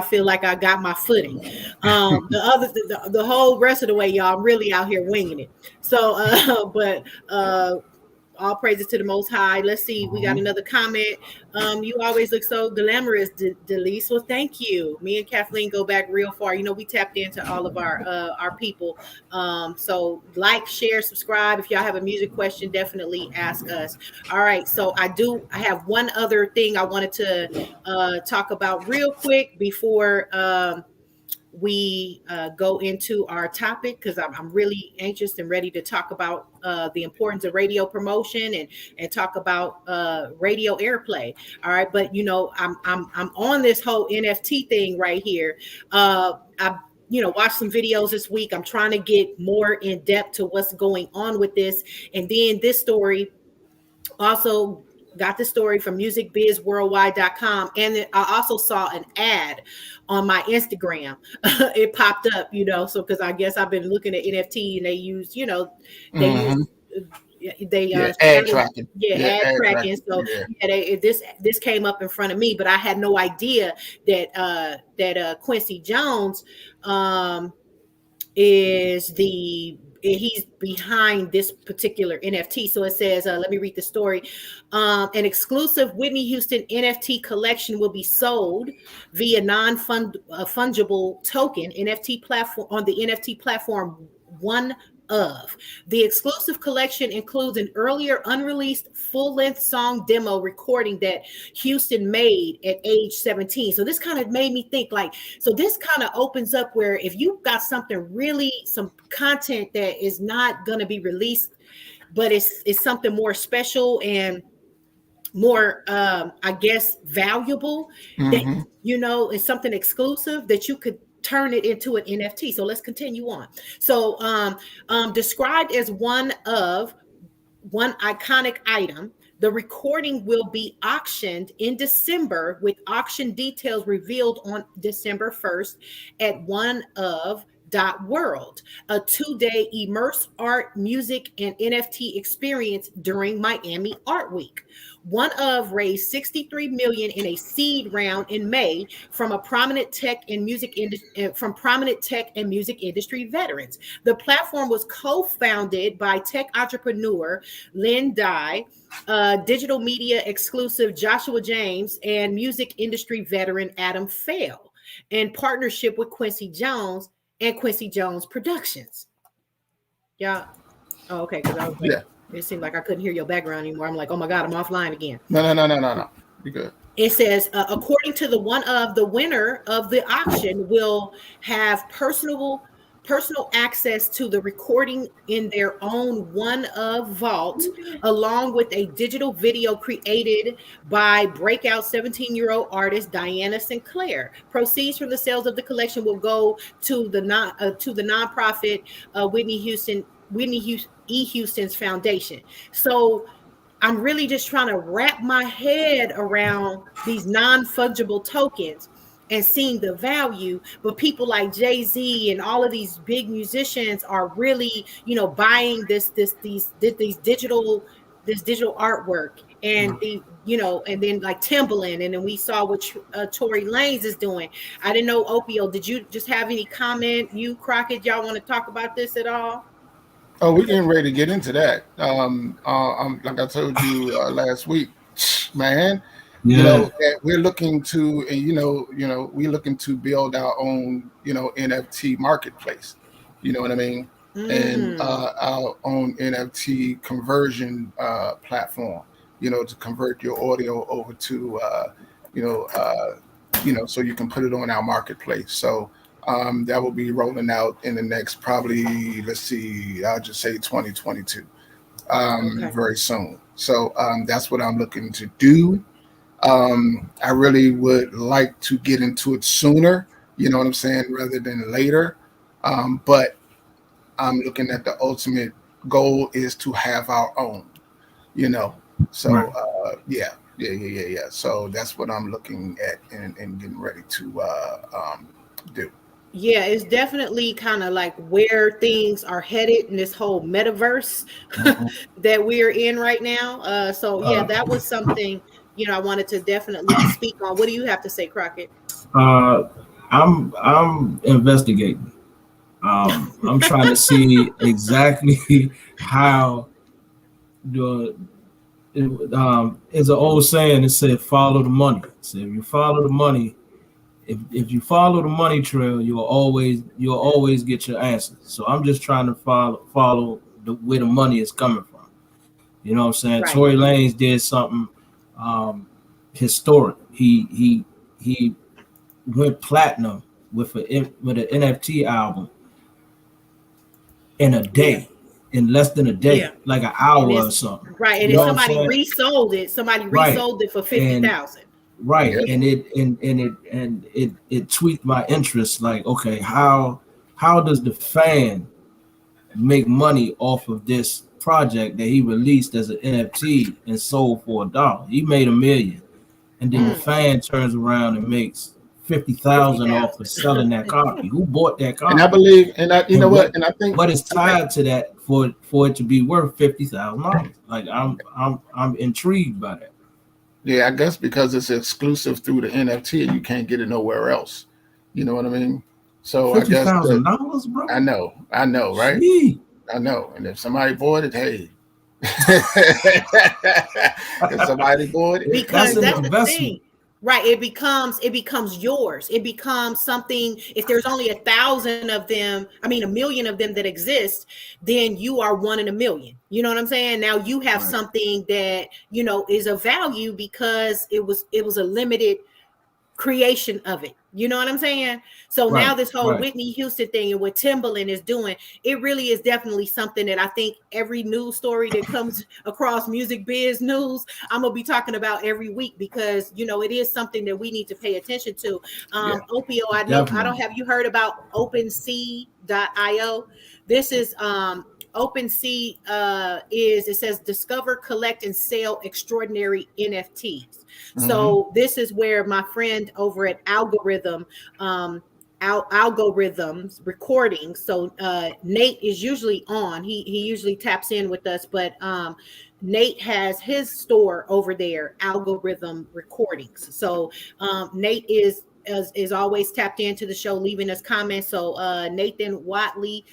feel like I got my footing. The whole rest of the way, y'all, I'm really out here winging it. So, all praises to the Most High. Let's see. We got another comment. You always look so glamorous, Delise. Well, thank you. Me and Kathleen go back real far. We tapped into all of our people. So like, share, subscribe. If y'all have a music question, definitely ask us. All right. So I have one other thing I wanted to talk about real quick before we go into our topic, because I'm really anxious and ready to talk about the importance of radio promotion and talk about radio airplay. All right, but I'm on this whole NFT thing right here. I watched some videos this week. I'm trying to get more in depth to what's going on with this, and then this story also. Got the story from musicbizworldwide.com, and I also saw an ad on my Instagram. It popped up, so because I guess I've been looking at NFT, and they use, ad tracking. Ad tracking. So this came up in front of me, but I had no idea that Quincy Jones he's behind this particular NFT. So it says, let me read the story. An exclusive Whitney Houston NFT collection will be sold via non-fungible token NFT platform on the NFT platform One Of. The exclusive collection includes an earlier unreleased full-length song demo recording that Houston made at age 17. So this kind of made me think, so this kind of opens up where if you've got some content that is not going to be released, but it's something more special, and I guess valuable, that Hmm. it's something exclusive that you could turn it into an NFT. So let's continue on. So described as one iconic item, the recording will be auctioned in December, with auction details revealed on December 1st at one of Dot World, a 2-day immersive art, music, and NFT experience during Miami Art Week. One of raised 63 million in a seed round in May from prominent tech and music industry veterans. The platform was co-founded by tech entrepreneur Lynn Dye, digital media exclusive Joshua James, and music industry veteran Adam Fail, in partnership with Quincy Jones and Quincy Jones Productions. Yeah. Oh, okay. Because I was like, Yeah. it seemed like I couldn't hear your background anymore. I'm like, oh my God, I'm offline again. No. You good. It says, according to the winner of the auction will have personal access to the recording in their own one of vault, along with a digital video created by breakout 17-year-old artist Diana Sinclair. Proceeds from the sales of the collection will go to the nonprofit Whitney E. Houston's foundation. So I'm really just trying to wrap my head around these non-fungible tokens and seeing the value. But people like Jay-Z and all of these big musicians are really, buying this digital artwork, and and then like Timbaland, and then we saw what Tory Lanez is doing. I didn't know, Opio, did you just have any comment? You, Crockett, y'all want to talk about this at all? Oh, we're getting ready to get into that. Like I told you last week, man. Yeah. We're looking to, we're looking to build our own, NFT marketplace. You know what I mean? And our own NFT conversion platform. To convert your audio over to, so you can put it on our marketplace. So. That will be rolling out in the next, probably, let's see, I'll just say 2022, Okay. very soon. So that's what I'm looking to do. I really would like to get into it sooner, you know what I'm saying, rather than later. But I'm looking at the ultimate goal is to have our own, So Right. yeah. So that's what I'm looking at and getting ready to do. Yeah, it's definitely kind of like where things are headed in this whole metaverse Mhm. that we're in right now. So yeah, Uh, that was something, I wanted to definitely speak on. What do you have to say, Crockett? uh, I'm investigating. I'm trying to see exactly how the it's an old saying. It said, "Follow the money." So if you follow the money, if you follow the money trail, you'll always get your answers. So I'm just trying to follow where the money is coming from. You know what I'm saying? Right. Tory Lanez did something um, historic. He went platinum with an NFT album in a Yeah. day, in less than a Yeah. day, like an And hour or it's something. right. And You then know what I'm somebody saying? resold it. Somebody Right. resold it for And 50,000. right. Yeah. And it tweaked my interest. Like, okay, how does the fan make money off of this project that he released as an NFT and sold for $1? He made $1 million, and then the fan turns around and makes 50,000 off of 50,000. selling that copy. Who bought that And I copy? believe, and I, you know And what, what and I think, what is tied to that for it to be worth $50,000? Like, I'm intrigued by that. yeah, I guess because it's exclusive through the NFT, and you can't get it nowhere else. You know what I mean? So I Fifty guess that thousand dollars, bro. I know, right? Gee. I know. And if somebody bought it, hey, if somebody bought it, That's Because an that's the thing. investment. Right. It becomes yours. It becomes something. If there's only 1,000 of them, I mean 1,000,000 of them that exist, then you are one in 1,000,000. You know what I'm saying? Now you have something that, is of value because it was a limited creation of it. You know what I'm saying? So Right, now this whole right. Whitney Houston thing and what Timbaland is doing, it really is definitely something that I think every news story that comes across music biz news, I'm gonna be talking about every week, because you know it is something that we need to pay attention to. Yeah. Opio, I don't Definitely. have you heard about OpenSea.io? This is OpenSea is, it says discover, collect, and sell extraordinary NFTs. So this is where my friend over at Algorithm, Algorithms recording. So Nate is usually on. He usually taps in with us, but Nate has his store over there, Algorithm Recordings. So Nate is always tapped into the show, leaving us comments. So Nathan Watley,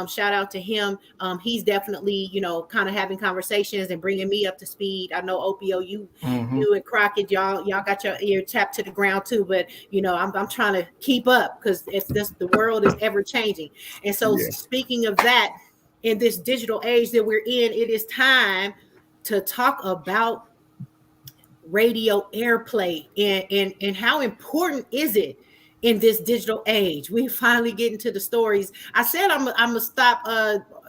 shout out to him. He's definitely, you know, kind of having conversations and bringing me up to speed. I know Opio, you and Crockett, y'all got your ear tapped to the ground too, but you know, I'm trying to keep up, because it's just, the world is ever changing. And so speaking of that, in this digital age that we're in, it is time to talk about radio airplay, and how important is it in this digital age. We finally get into the stories. I said I'm gonna stop.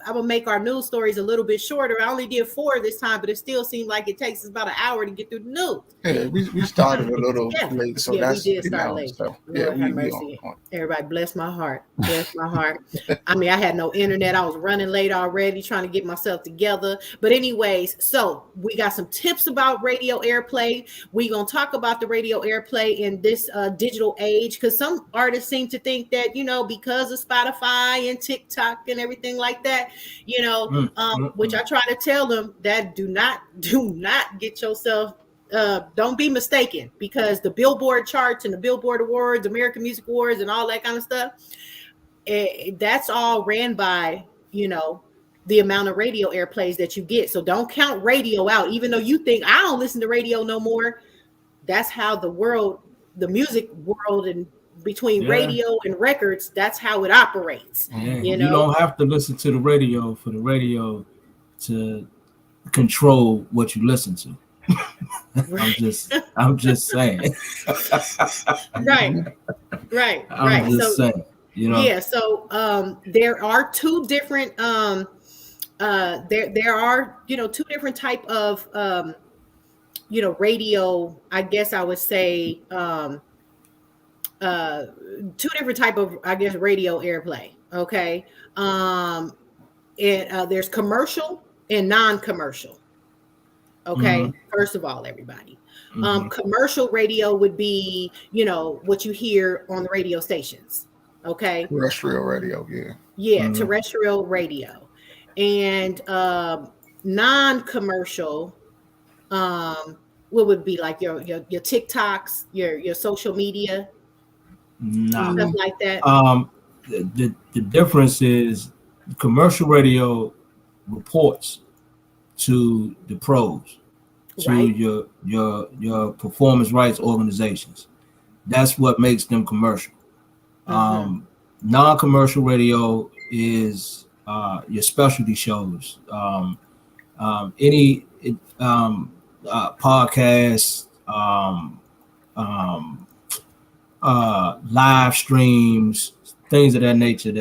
I'm gonna make our news stories a little bit shorter. I only did 4 this time, but it still seemed like it takes us about an hour to get through the news. Yeah, we started a little late, so that's, we did start late. So Lord have mercy. Everybody bless my heart. Bless my heart. I mean, I had no internet. I was running late already, trying to get myself together. But anyways, so we got some tips about radio airplay. We're gonna talk about the radio airplay in this digital age, because some artists seem to think that, you know, because of Spotify and TikTok and everything like that, you know, which I try to tell them that do not get yourself, don't be mistaken, because the Billboard charts and the Billboard Awards, American Music Awards, and all that kind of stuff, that's all ran by, you know, the amount of radio airplays that you get. So don't count radio out, even though you think I don't listen to radio no more. That's how the world, the music world, and between radio and records, that's how it operates. You know? You don't have to listen to the radio for the radio to control what you listen to. I'm just saying. Right. I'm just saying. You know. Yeah. So there are two different. There are, you know, two different type of you know, radio. I guess I would say two different type of, I guess, radio airplay. Okay. There's commercial and non-commercial. Okay. First of all, everybody, commercial radio would be, you know, what you hear on the radio stations. Okay. Terrestrial radio. Terrestrial radio. And non-commercial, what would be like your TikToks, your social media, stuff like that. The difference is commercial radio reports to the pros, to your performance rights organizations. That's what makes them commercial. Non-commercial radio is your specialty shows, any podcasts, live streams, things of that nature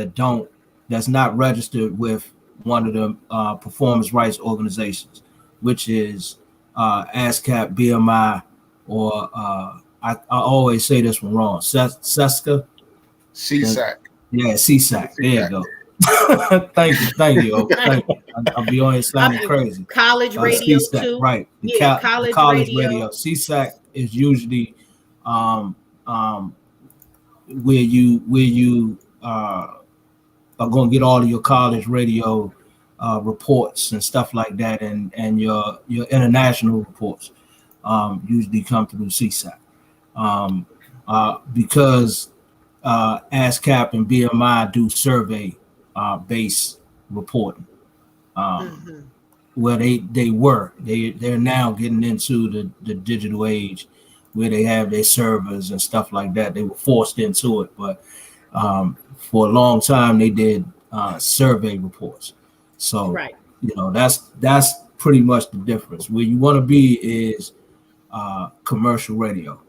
that's not registered with one of the performance rights organizations, which is ASCAP, BMI, or I always say this one wrong, CSAC. Yeah, CSAC. There you go. Thank you. I'll be on here sounding crazy. College radio CSAC, too. Right. College radio. CSAC is usually where you are going to get all of your college radio reports and stuff like that, and your international reports usually come through CSAC, because ASCAP and BMI do survey based reporting, where they're now getting into the digital age, where they have their servers and stuff like that. They were forced into it, but for a long time they did survey reports. So you know, that's pretty much the difference. Where you want to be is commercial radio.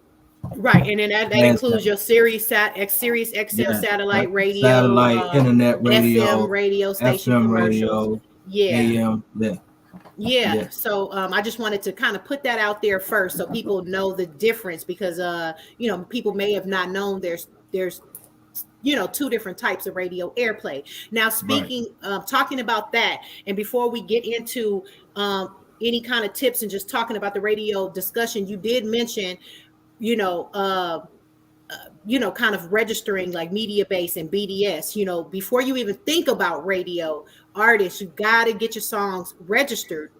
Right, and then that includes your Sirius XM satellite radio, satellite, internet radio, FM radio station FM commercials. radio, Yeah. AM. Yeah. So I just wanted to kind of put that out there first so people know the difference, because people may have not known there's two different types of radio airplay. Now, talking about that, and before we get into any kind of tips and just talking about the radio discussion, you did mention, kind of registering like media base and BDS. Before you even think about radio artists, you got to get your songs registered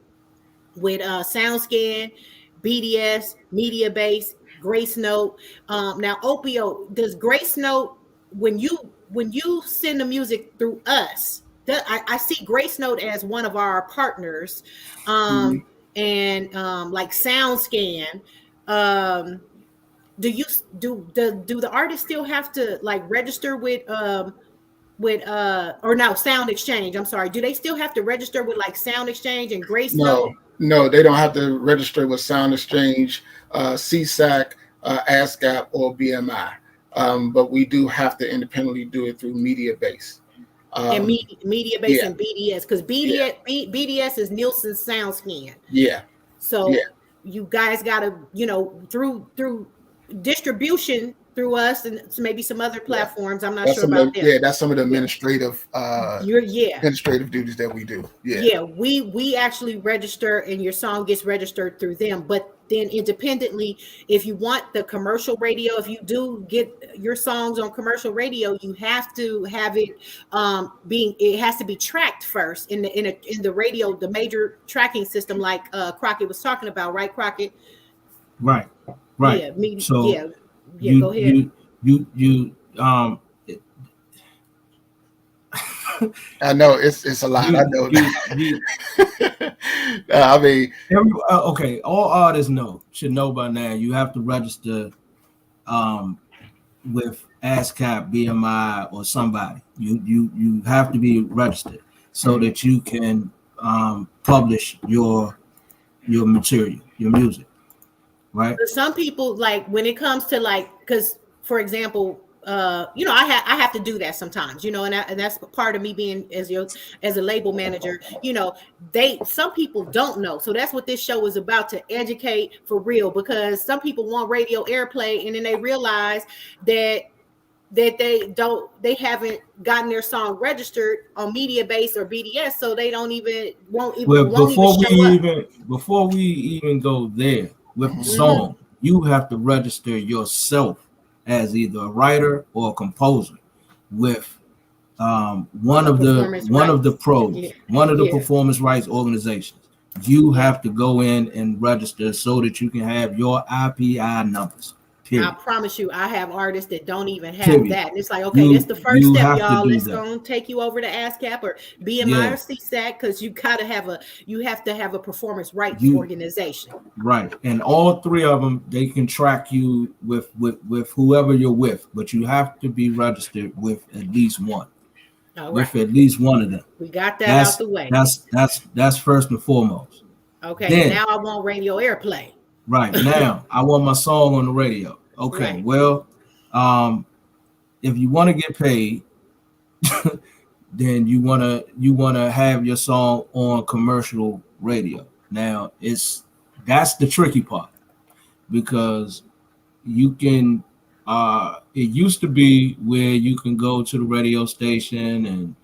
with SoundScan, BDS, media base, Grace Note. Now, Opio, does Grace Note, when you send the music through us, I see Grace Note as one of our partners, and like SoundScan. Do the artists still have to like register with Sound Exchange? I'm sorry. Do they still have to register with like Sound Exchange and Grace Note? No, they don't have to register with Sound Exchange, CSAC, ASCAP, or BMI. But we do have to independently do it through media base. And media base and BDS, because BDS is Nielsen SoundScan. Yeah. So you guys got to, through distribution through us and maybe some other platforms. I'm not sure about that. Yeah, that's some of the administrative administrative duties that we do. Yeah, we actually register, and your song gets registered through them. But then independently, if you want the commercial radio, if you do get your songs on commercial radio, you have to have it it has to be tracked first in the radio, the major tracking system, like Crockett was talking about, right, Crockett? Right. Yeah, go ahead. I know it's a lot. I know. I mean, okay. All artists should know by now. You have to register with ASCAP, BMI, or somebody. You have to be registered so that you can publish your material, your music. Right. But some people, like, when it comes to like, because for example, I have to do that sometimes, and that's part of me being as a label manager. Some people don't know, so that's what this show is about, to educate for real, because some people want radio airplay and then they realize that they haven't gotten their song registered on media base or BDS, so they won't even before we even go there with the song, you have to register yourself as either a writer or a composer with one of the pros, one of the performance rights organizations. You have to go in and register so that you can have your IPI numbers. Period. I promise you, I have artists that don't even have that. And it's like, okay, that's the first step, y'all. Let's go and take you over to ASCAP or BMI or CSAC, because you have to have a performance rights organization. Right. And all three of them, they can track you with whoever you're with, but you have to be registered with at least one. All with at least one of them. We got that out the way. That's first and foremost. Okay. Then, now I want radio airplay. Right. Now I want my song on the radio. Okay. Right. Well, if you want to get paid, then you wanna have your song on commercial radio. Now that's the tricky part, because you can it used to be where you can go to the radio station and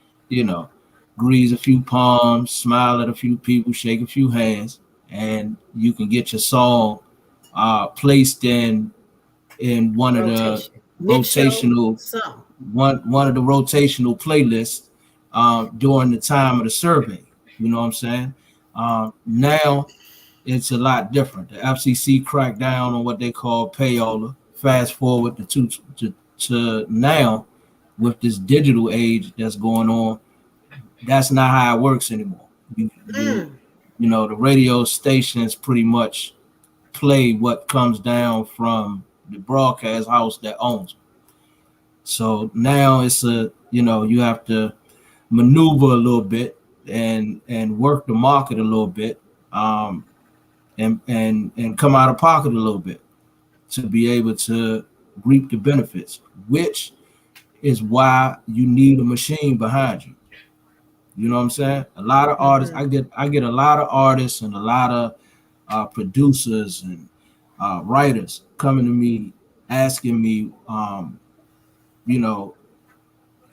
grease a few palms, smile at a few people, shake a few hands, and you can get your song placed in one of the rotational playlists during the time of the survey. You know what I'm saying? Now it's a lot different. The FCC cracked down on what they call payola. Fast forward to now, with this digital age that's going on, that's not how it works anymore. The radio stations pretty much play what comes down from the broadcast house that owns them. So now it's you have to maneuver a little bit and work the market a little bit, and come out of pocket a little bit. to be able to reap the benefits, which is why you need a machine behind you. You know what I'm saying? A lot of artists, I get a lot of artists and a lot of producers and writers coming to me asking me, you know,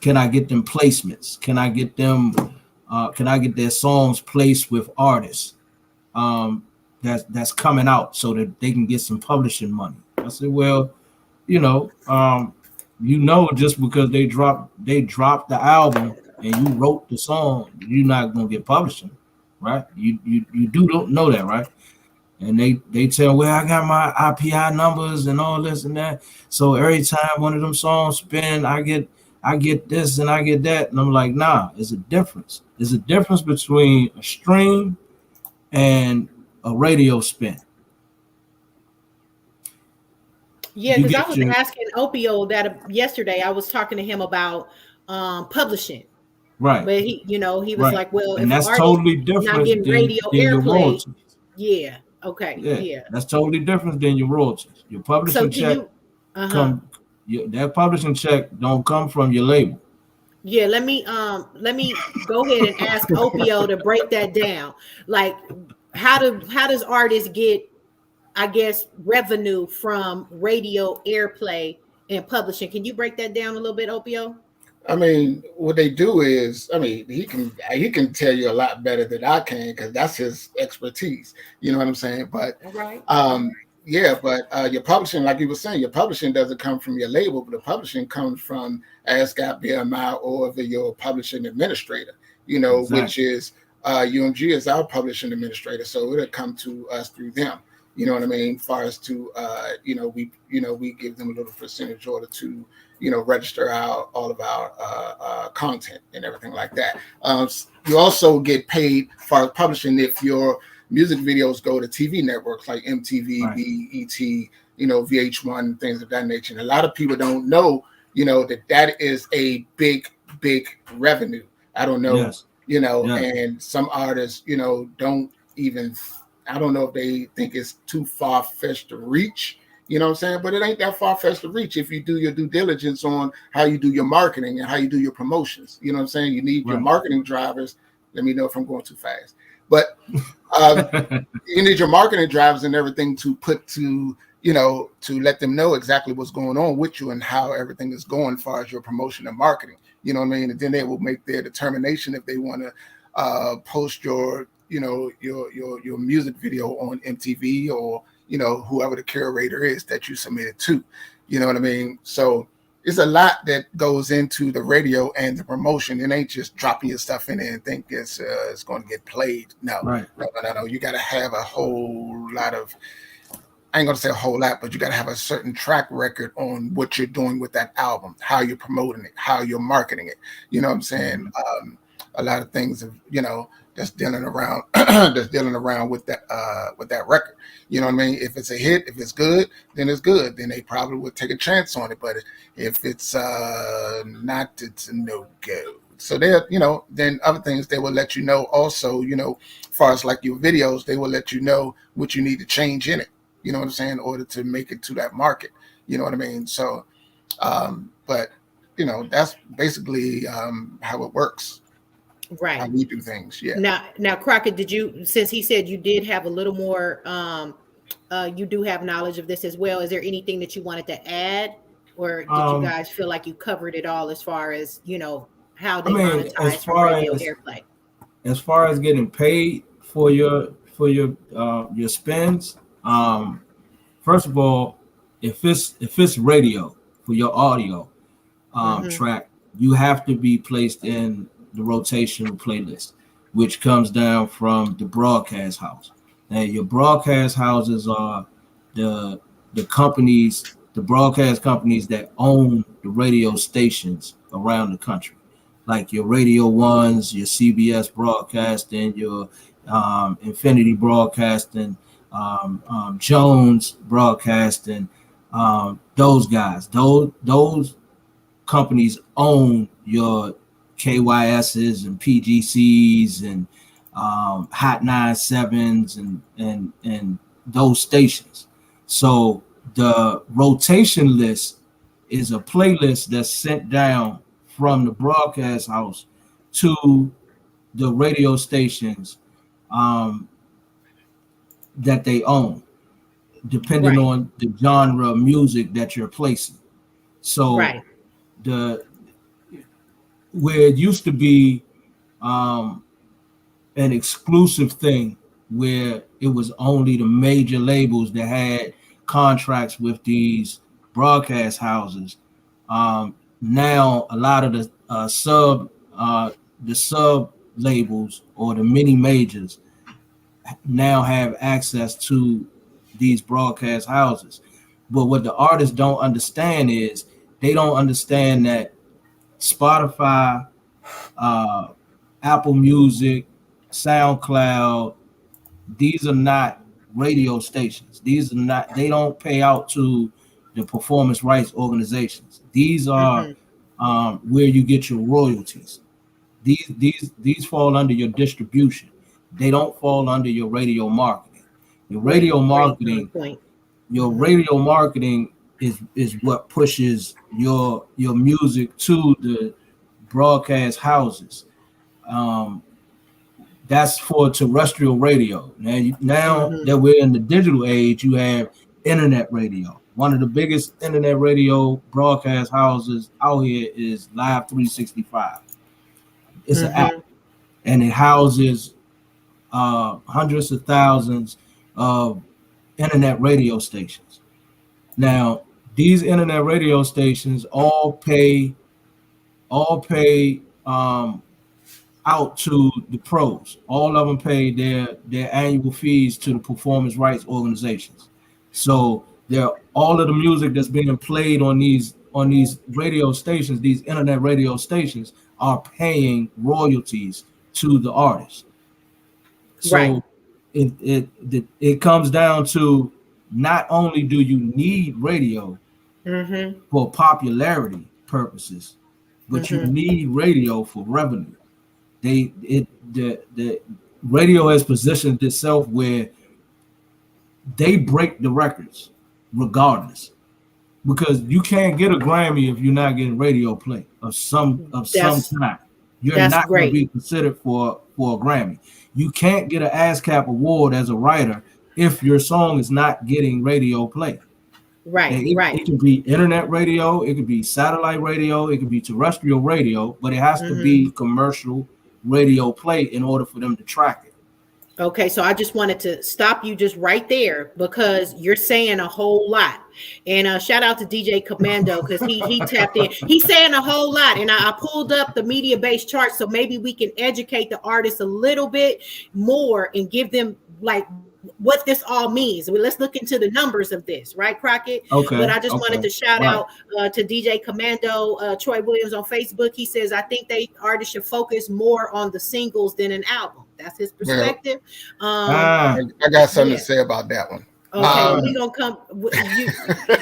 can I get them placements? Can I get them? Can I get their songs placed with artists that's coming out so that they can get some publishing money? I said, well, you know, just because they dropped the album and you wrote the song, you're not gonna get publishing, right? You don't know that, right? And they tell, well, I got my IPI numbers and all this and that. So every time one of them songs spin, I get this and I get that. And I'm like, nah, there's a difference. There's a difference between a stream and a radio spin. Yeah, because I was asking Opio that yesterday. I was talking to him about publishing. Right. But he was like, well, and that's totally different not getting radio airplay. Yeah. Okay. Yeah. That's totally different than your royalties. Your publishing check that publishing check don't come from your label. Yeah, let me go ahead and ask Opio to break that down. Like, how does artists get, I guess, revenue from radio airplay and publishing? Can you break that down a little bit, Opio? I mean, what they do is, he can tell you a lot better than I can because that's his expertise. You know what I'm saying? But right. Your publishing, like you were saying, your publishing doesn't come from your label, but the publishing comes from ASCAP, BMI, or your publishing administrator. You know, exactly. Which is UMG is our publishing administrator, so it'll come to us through them. You know what I mean? As far as to we give them a little percentage order to register all of our content and everything like that. You also get paid for publishing if your music videos go to TV networks like MTV, right. BET, VH1, things of that nature. And a lot of people don't know, that is a big revenue. I don't know, yes. And some artists, don't even. I don't know if they think it's too far-fetched to reach, you know what I'm saying? But it ain't that far-fetched to reach if you do your due diligence on how you do your marketing and how you do your promotions. You know what I'm saying? You need your marketing drivers. Let me know if I'm going too fast. But you need your marketing drivers and everything to put to let them know exactly what's going on with you and how everything is going as far as your promotion and marketing. You know what I mean? And then they will make their determination if they want to post your your music video on MTV or whoever the curator is that you submitted to. You know what I mean? So it's a lot that goes into the radio and the promotion. It ain't just dropping your stuff in there and think it's going to get played. No. You got to have a whole lot of. I ain't gonna say a whole lot, but you got to have a certain track record on what you're doing with that album, how you're promoting it, how you're marketing it. You know what I'm saying? A lot of things, that's dealing around with that record. You know what I mean? If it's a hit, if it's good, then it's good. Then they probably would take a chance on it. But if it's not, it's a no go. So then other things they will let you know also, as far as like your videos, they will let you know what you need to change in it. You know what I'm saying? In order to make it to that market. You know what I mean? So, but that's basically how it works. Right. How we do things. Yeah. Now, Crockett, since he said you did have a little more, you do have knowledge of this as well. Is there anything that you wanted to add, or did you guys feel like you covered it all as far as how they monetize from radio airplay? As far as getting paid for your spins, first of all, if it's radio for your audio track, you have to be placed in the rotational playlist, which comes down from the broadcast house. And your broadcast houses are the companies, the broadcast companies that own the radio stations around the country, like your Radio Ones, your CBS Broadcasting, your Infinity Broadcasting, Jones Broadcasting, those guys, those companies own your KYSs and PGCs and Hot 97s and those stations. So The rotation list is a playlist that's sent down from the broadcast house to the radio stations that they own, depending Right. on the genre of music that you're placing. So Right. the where it used to be um, an exclusive thing where it was only the major labels that had contracts with these broadcast houses. Now a lot of the sub labels or the mini majors now have access to these broadcast houses. But what the artists don't understand is they don't understand that Spotify, uh, Apple Music, SoundCloud, these are not radio stations. These are not, they don't pay out to the performance rights organizations. These are where you get your royalties. These fall under your distribution. They don't fall under your radio marketing. Your radio marketing, Point. your radio marketing is what pushes your music to the broadcast houses. That's for terrestrial radio. Now that we're in the digital age, you have internet radio. One of the biggest internet radio broadcast houses out here is Live 365. It's an app, and it houses hundreds of thousands of internet radio stations. Now, these internet radio stations all pay out to the pros. All of them pay their annual fees to the performance rights organizations. So they're all of the music that's being played on these radio stations, these internet radio stations, are paying royalties to the artists. So it comes down to, not only do you need radio for popularity purposes, but you need radio for revenue. The radio has positioned itself where they break the records regardless, because you can't get a Grammy if you're not getting radio play of some kind. You're not going to be considered for a Grammy. You can't get an ASCAP award as a writer if your song is not getting radio play. It can be internet radio, it could be satellite radio, it could be terrestrial radio, but it has to be commercial radio play in order for them to track it. Okay, so I just wanted to stop you just right there because you're saying a whole lot. And shout out to DJ Commando because he tapped in. He's saying a whole lot, and I pulled up the media-based chart so maybe we can educate the artists a little bit more and give them like what this all means. Let's look into the numbers of this, right, Crockett? Okay. But I just wanted to shout out to DJ Commando, Troy Williams on Facebook. He says, I think artists should focus more on the singles than an album. That's his perspective. I got something to say about that one. Okay, we're gonna come.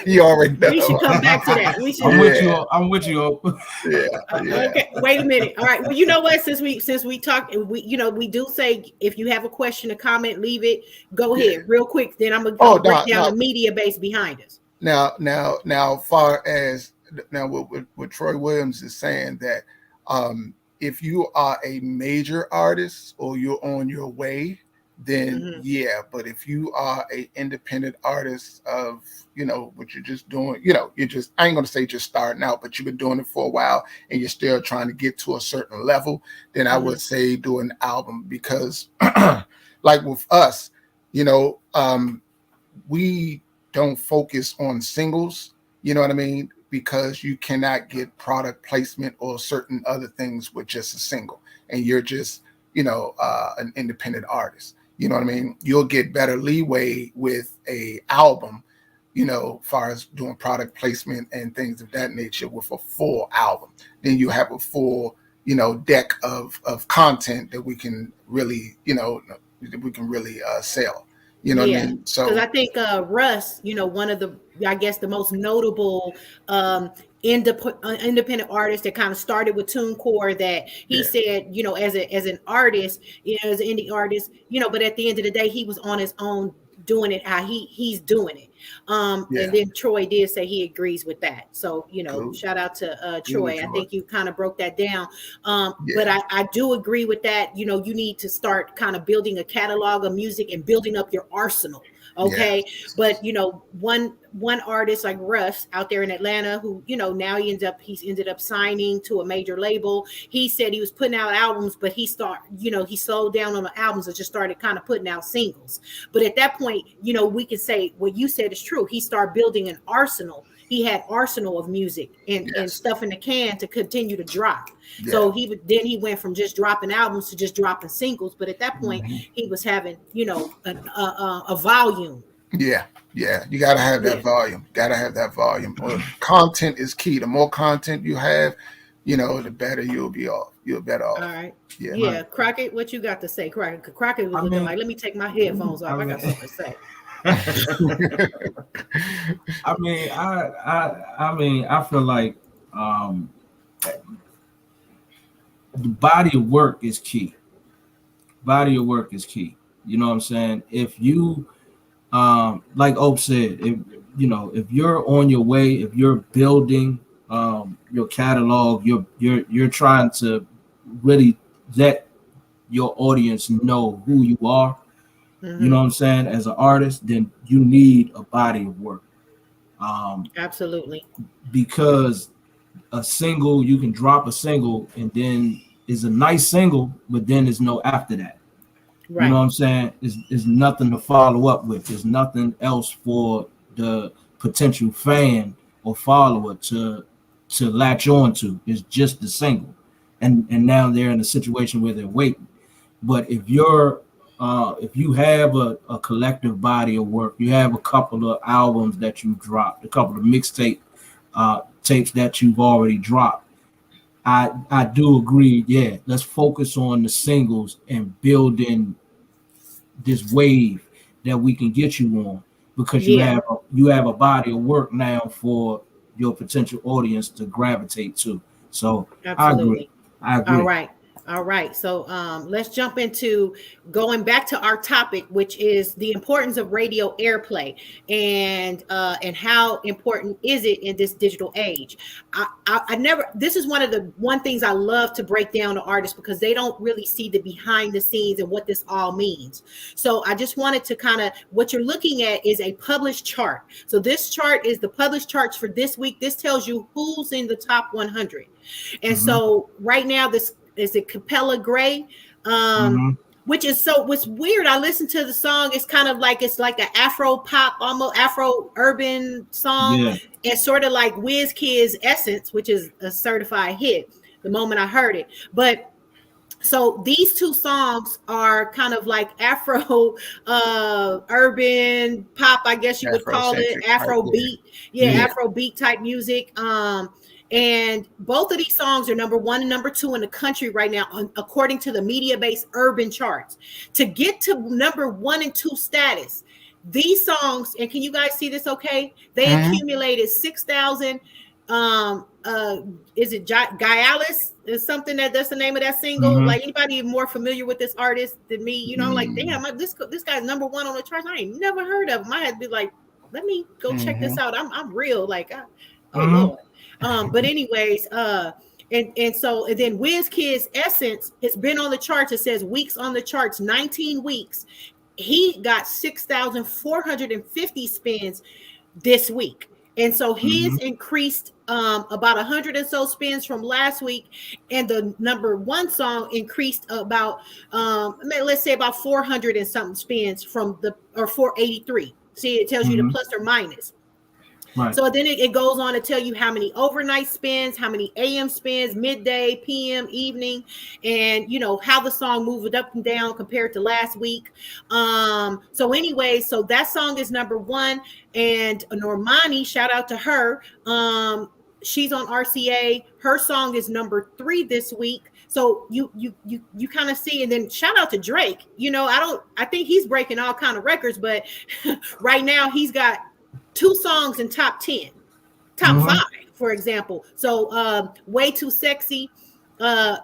You already know. We should come back to that. I'm with you. Okay, wait a minute. All right. Well, you know what? Since we talk, we do say if you have a question, a comment, leave it. Go ahead, real quick. Then I'm gonna break down the media base behind us. Now, far as what Troy Williams is saying, that if you are a major artist or you're on your way, then but if you are a independent artist of what you're just doing, you're just, I ain't gonna say just starting out, but you've been doing it for a while and you're still trying to get to a certain level, then I would say do an album, because like with us, we don't focus on singles, you know what I mean? Because you cannot get product placement or certain other things with just a single, and you're just an independent artist. You know what I mean? You'll get better leeway with a album, far as doing product placement and things of that nature with a full album. Then you have a full, deck of content that we can really, sell. You know what I mean? So, because I think Russ, one of the, I guess, the most notable independent artist that kind of started with TuneCore, that he said, as an artist, as an indie artist, but at the end of the day, he was on his own doing it how he's doing it. And then Troy did say he agrees with that. So, shout out to Troy. I think you kind of broke that down. But I do agree with that. You need to start kind of building a catalog of music and building up your arsenal. Okay. But one artist like Russ out there in Atlanta, who, now he's ended up signing to a major label. He said he was putting out albums, but he slowed down on the albums and just started kind of putting out singles. But at that point, we can say what you said is true. He started building an arsenal. He had arsenal of music and stuff in the can to continue to drop. So he went from just dropping albums to just dropping singles. But at that point, he was having, a volume. Yeah. You got to have that volume. Content is key. The more content you have, the better you'll be off. You're better off. All right. Yeah. Crockett, what you got to say? Crockett was looking like, let me take my headphones off. I got something to say. I feel like the body of work is key. You know what I'm saying? If you like Ope said, if you're on your way, if you're building your catalog, you're trying to really let your audience know who you are. You know what I'm saying? As an artist, then you need a body of work. Absolutely. Because a single, you can drop a single and then it's a nice single, but then there's no after that. Right. You know what I'm saying? There's nothing to follow up with. There's nothing else for the potential fan or follower to latch on to. It's just the single. And now they're in a situation where they're waiting. But if you have a collective body of work, you have a couple of albums that you dropped, a couple of tapes that you've already dropped. I do agree. Yeah, let's focus on the singles and building this wave that we can get you on, because you have a body of work now for your potential audience to gravitate to. So absolutely. I agree. All right. So let's jump into going back to our topic, which is the importance of radio airplay and how important is it in this digital age. This is one things I love to break down to artists, because they don't really see the behind the scenes and what this all means. So I just wanted to what you're looking at is a published chart. So this chart is the published charts for this week. This tells you who's in the top 100. And so right now, this is it Capella Gray, which is what's weird. I listened to the song. It's kind of like, it's like an Afro pop, almost Afro urban song. Yeah. It's sort of like WizKid's Essence, which is a certified hit the moment I heard it. But so these two songs are kind of like Afro urban pop, I guess you would call it, Afro beat. Afro beat type music. And both of these songs are number 1 and number 2 in the country right now, according to the media-based urban charts. To get to number 1 and 2 status, these songs, and can you guys see this okay? They accumulated 6,000. Is it Gaialis? Is something that's the name of that single? Like, anybody more familiar with this artist than me? I'm like, damn, this guy's number 1 on the charts. I ain't never heard of him. I had to be like, let me go check this out. I'm real. Like, oh Lord. But anyways, and then WizKid's Essence has been on the charts. It says weeks on the charts, 19 weeks. He got 6,450 spins this week. And so he's increased about 100 or so spins from last week. And the number 1 song increased about, let's say about 400 and something spins or 483. See, it tells you the plus or minus. Right. So then it goes on to tell you how many overnight spins, how many AM spins, midday, PM, evening, and how the song moved up and down compared to last week. So anyway, so that song is number 1, and Normani, shout out to her. She's on RCA. Her song is number 3 this week. So you kind of see, and then shout out to Drake. I think he's breaking all kind of records, but right now he's got 2 songs in top 10, top 5, for example. So Way Too Sexy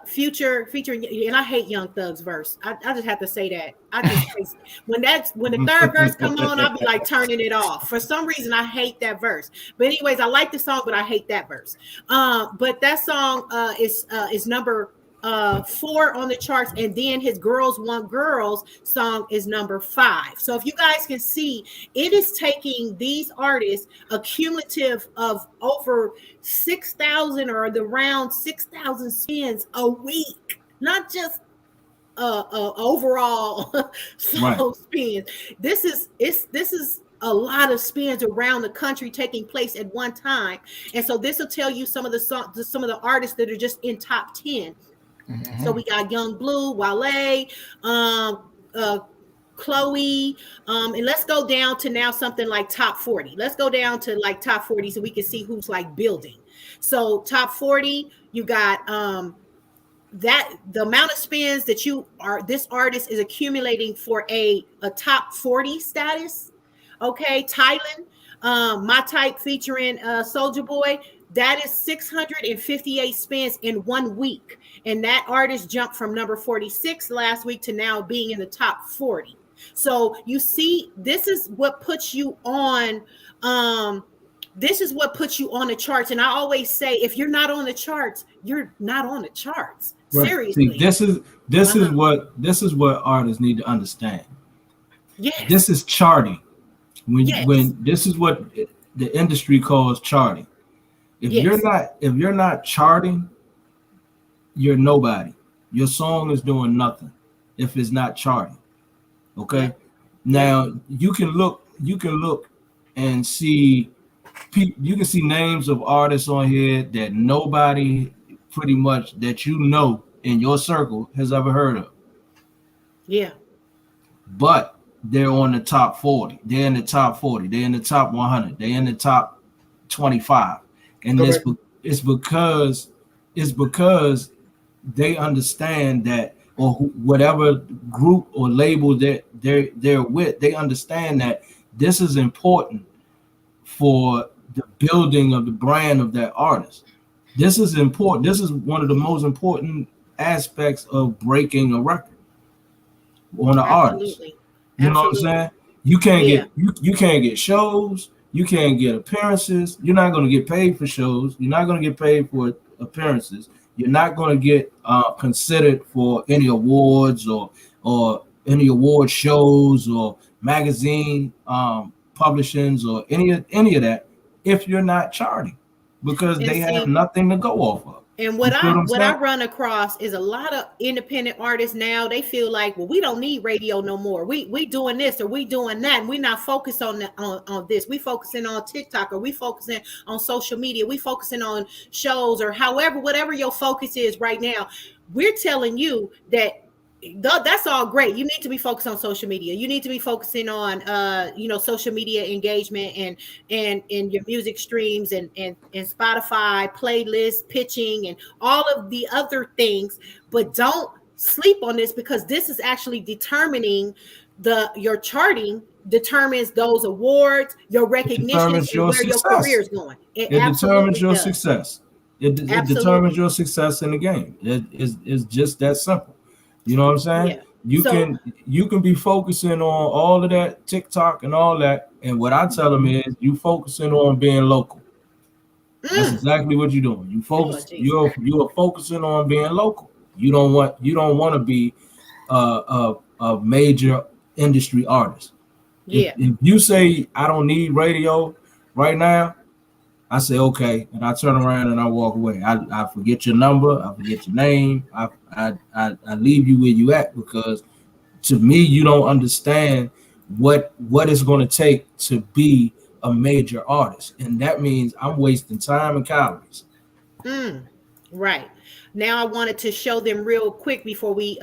Future featuring, and I hate Young Thug's verse. I just have to say that. I just when the third verse come on, I'll be like turning it off. For some reason, I hate that verse. But anyways, I like the song, but I hate that verse. But that song is number 4 on the charts, and then his Girls Want Girls song is number 5. So if you guys can see, it is taking these artists a cumulative of over 6,000 or the round 6,000 spins a week, not just overall Right. spins. This is a lot of spins around the country taking place at one time, and so this will tell you some of the artists that are just in top 10. So we got Young Blue, Wale, Chloe, and let's go down to now something like top 40. Let's go down to like top 40 so we can see who's like building. So top 40, you got that the amount of spins that this artist is accumulating for a top 40 status. Okay, Thailand, My Type featuring Soulja Boy, that is 658 spins in 1 week. And that artist jumped from number 46 last week to now being in the top 40. So you see, this is what puts you on the charts. And I always say, if you're not on the charts, you're not on the charts. Right. Seriously. See, this is what artists need to understand. Yes. This is charting. Yes. When this is what the industry calls charting. If Yes. you're not charting, you're nobody. Your song is doing nothing if it's not charting. Okay. Now you can look and see you can see names of artists on here that nobody pretty much that you know in your circle has ever heard of. Yeah. But they're on the top 40. They're in the top 40. They're in the top 100. They're in the top 25. And it's because they understand that, or whatever group or label that they're with, they understand that this is important for the building of the brand of that artist. This is important. This is one of the most important aspects of breaking a record on an artist. You know what I'm saying? You can't get shows. You can't get appearances. You're not going to get paid for shows. You're not going to get paid for appearances. You're not going to get considered for any awards or any award shows or magazine publishings or any of that if you're not charting, because they have nothing to go off of. And what I run across is a lot of independent artists now. They feel like, well, we don't need radio no more. We doing this or we doing that, and we not focused on this. We focusing on TikTok, or we focusing on social media. We focusing on shows, or whatever your focus is right now. We're telling you that that's all great. You need to be focused on social media. You need to be focusing on social media engagement and your music streams and Spotify playlists, pitching, and all of the other things. But don't sleep on this, because this is actually determining your charting determines those awards, your recognition, and where your career is going. It determines your success. It determines your success in the game. It's just that simple. You know what I'm saying? Yeah. You can be focusing on all of that TikTok and all that, and what I tell them is you focusing on being local. That's exactly what you're doing. You focus. You're focusing on being local. You don't want to be a major industry artist. Yeah. If you say I don't need radio right now, I say okay, and I turn around and I walk away. I forget your number, I forget your name, I leave you where you at, because to me you don't understand what it's going to take to be a major artist, and that means I'm wasting time and calories. Right. Now I wanted to show them real quick before we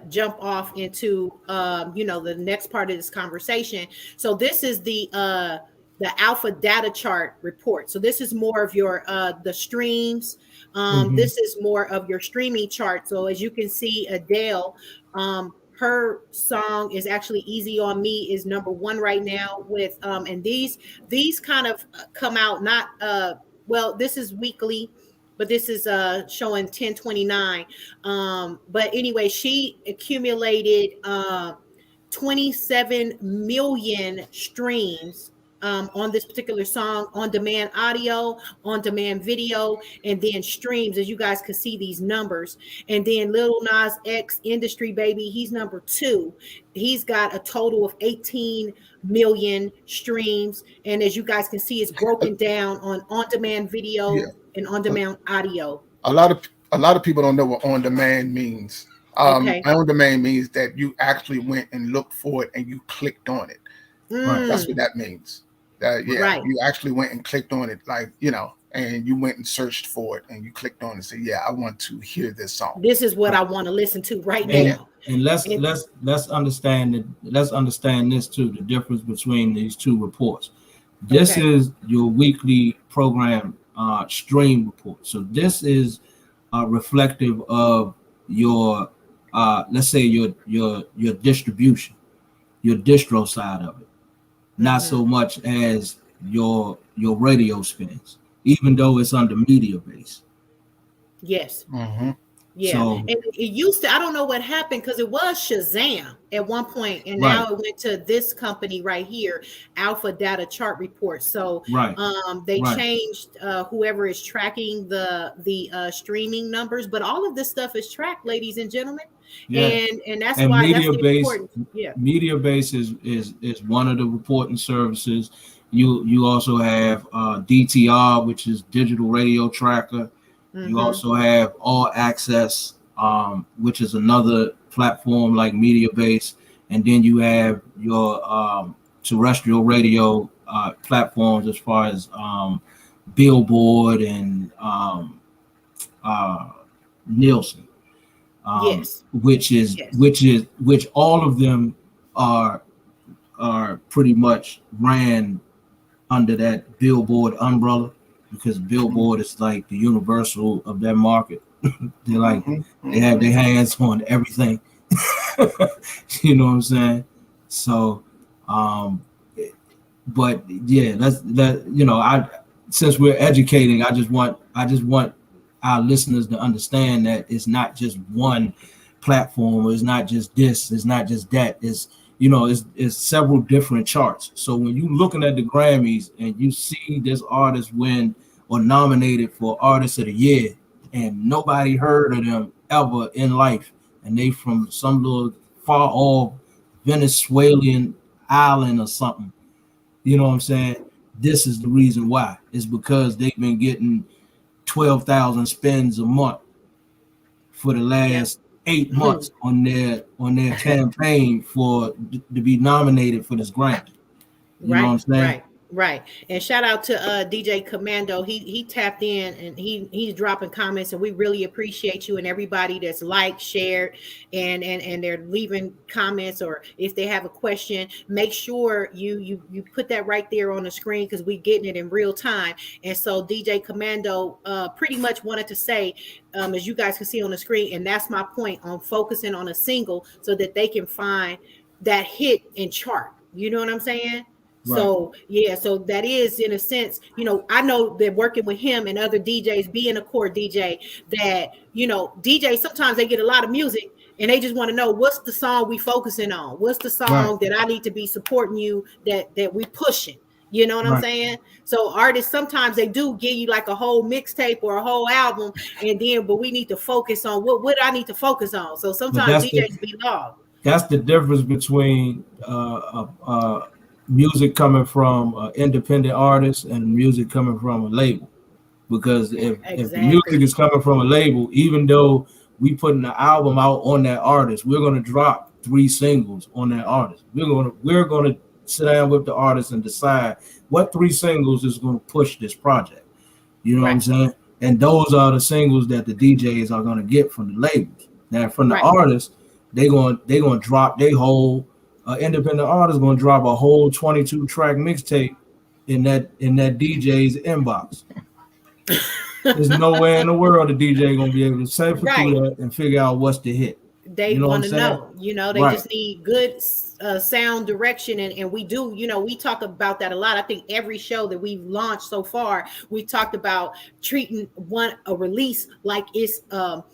jump off into the next part of this conversation. So this is the alpha data chart report. So this is more of your the streams. This is more of your streaming chart. So as you can see, Adele, her song is actually Easy on Me is number 1 right now with and these kind of come out not this is weekly. but this is showing 1029. But anyway, she accumulated 27 million streams on this particular song, on demand audio, on demand video, and then streams, as you guys can see these numbers. And then Lil Nas X, Industry Baby, he's number 2. He's got a total of 18 million streams. And as you guys can see, it's broken down on demand video and on demand audio. A lot of people don't know what on demand means. Okay. On demand means that you actually went and looked for it and you clicked on it. Right. That's what that means. You actually went and clicked on it, like, you know, and you went and searched for it and you clicked on it and said, yeah, I want to hear this song. This is what I want to listen to right now. And let's understand this too, the difference between these two reports. This is your weekly program stream report. So this is reflective of your let's say your distribution, your distro side of it. Not so much as your radio spins, even though it's under media base. Yes. Mm-hmm. Yeah. So, and it used to, I don't know what happened, because it was Shazam at one point, and now it went to this company right here, Alpha Data Chart Report. So they changed whoever is tracking the streaming numbers, but all of this stuff is tracked, ladies and gentlemen. Yeah. And that's why that's important. Yeah. Media base is one of the reporting services. You also have DTR, which is Digital Radio Tracker. Mm-hmm. You also have All Access, which is another platform like Media Base, and then you have your terrestrial radio platforms as far as Billboard and Nielsen. Which all of them are pretty much ran under that Billboard umbrella, because Billboard is like the universal of that market. They're like, they have their hands on everything. You know what I'm saying? So, but yeah, since we're educating, I just want our listeners to understand that it's not just one platform, it's not just this, it's not just that, it's several different charts. So when you're looking at the Grammys and you see this artist win or nominated for Artist of the Year, and nobody heard of them ever in life, and they from some little far off Venezuelan island or something, you know what I'm saying? This is the reason why. It's because they've been getting 12,000 spins a month for the last 8 months on their campaign to be nominated for this grant. You know what I'm saying? Right. And shout out to DJ Commando. He tapped in and he's dropping comments, and we really appreciate you and everybody that's liked, shared, and they're leaving comments, or if they have a question, make sure you put that right there on the screen, because we're getting it in real time. And so DJ Commando pretty much wanted to say, as you guys can see on the screen, and that's my point on focusing on a single so that they can find that hit and chart. You know what I'm saying? Right. So so that is, in a sense, I know that working with him and other DJs, being a core DJ, that DJs sometimes they get a lot of music and they just want to know, what's the song we focusing on? What's the song that I need to be supporting you, that we pushing? You know what I'm saying? So artists sometimes they do give you like a whole mixtape or a whole album, but we need to focus on what I need to focus on. So sometimes DJs be lost. That's the difference between music coming from independent artists and music coming from a label. Because if the music is coming from a label, even though we putting the album out on that artist, we're going to drop 3 singles on that artist. We're going to sit down with the artist and decide what 3 singles is going to push this project. You know what I'm saying? And those are the singles that the DJs are going to get from the labels. Now, from the artists, they're going to drop their whole independent artist going to drop a whole 22 track mixtape in that DJ's inbox. There's no way in the world the DJ going to be able to sift through that and figure out what's the hit. They want to know. They just need good sound direction, and we do, we talk about that a lot. I think every show that we've launched so far, we talked about treating a release like it's a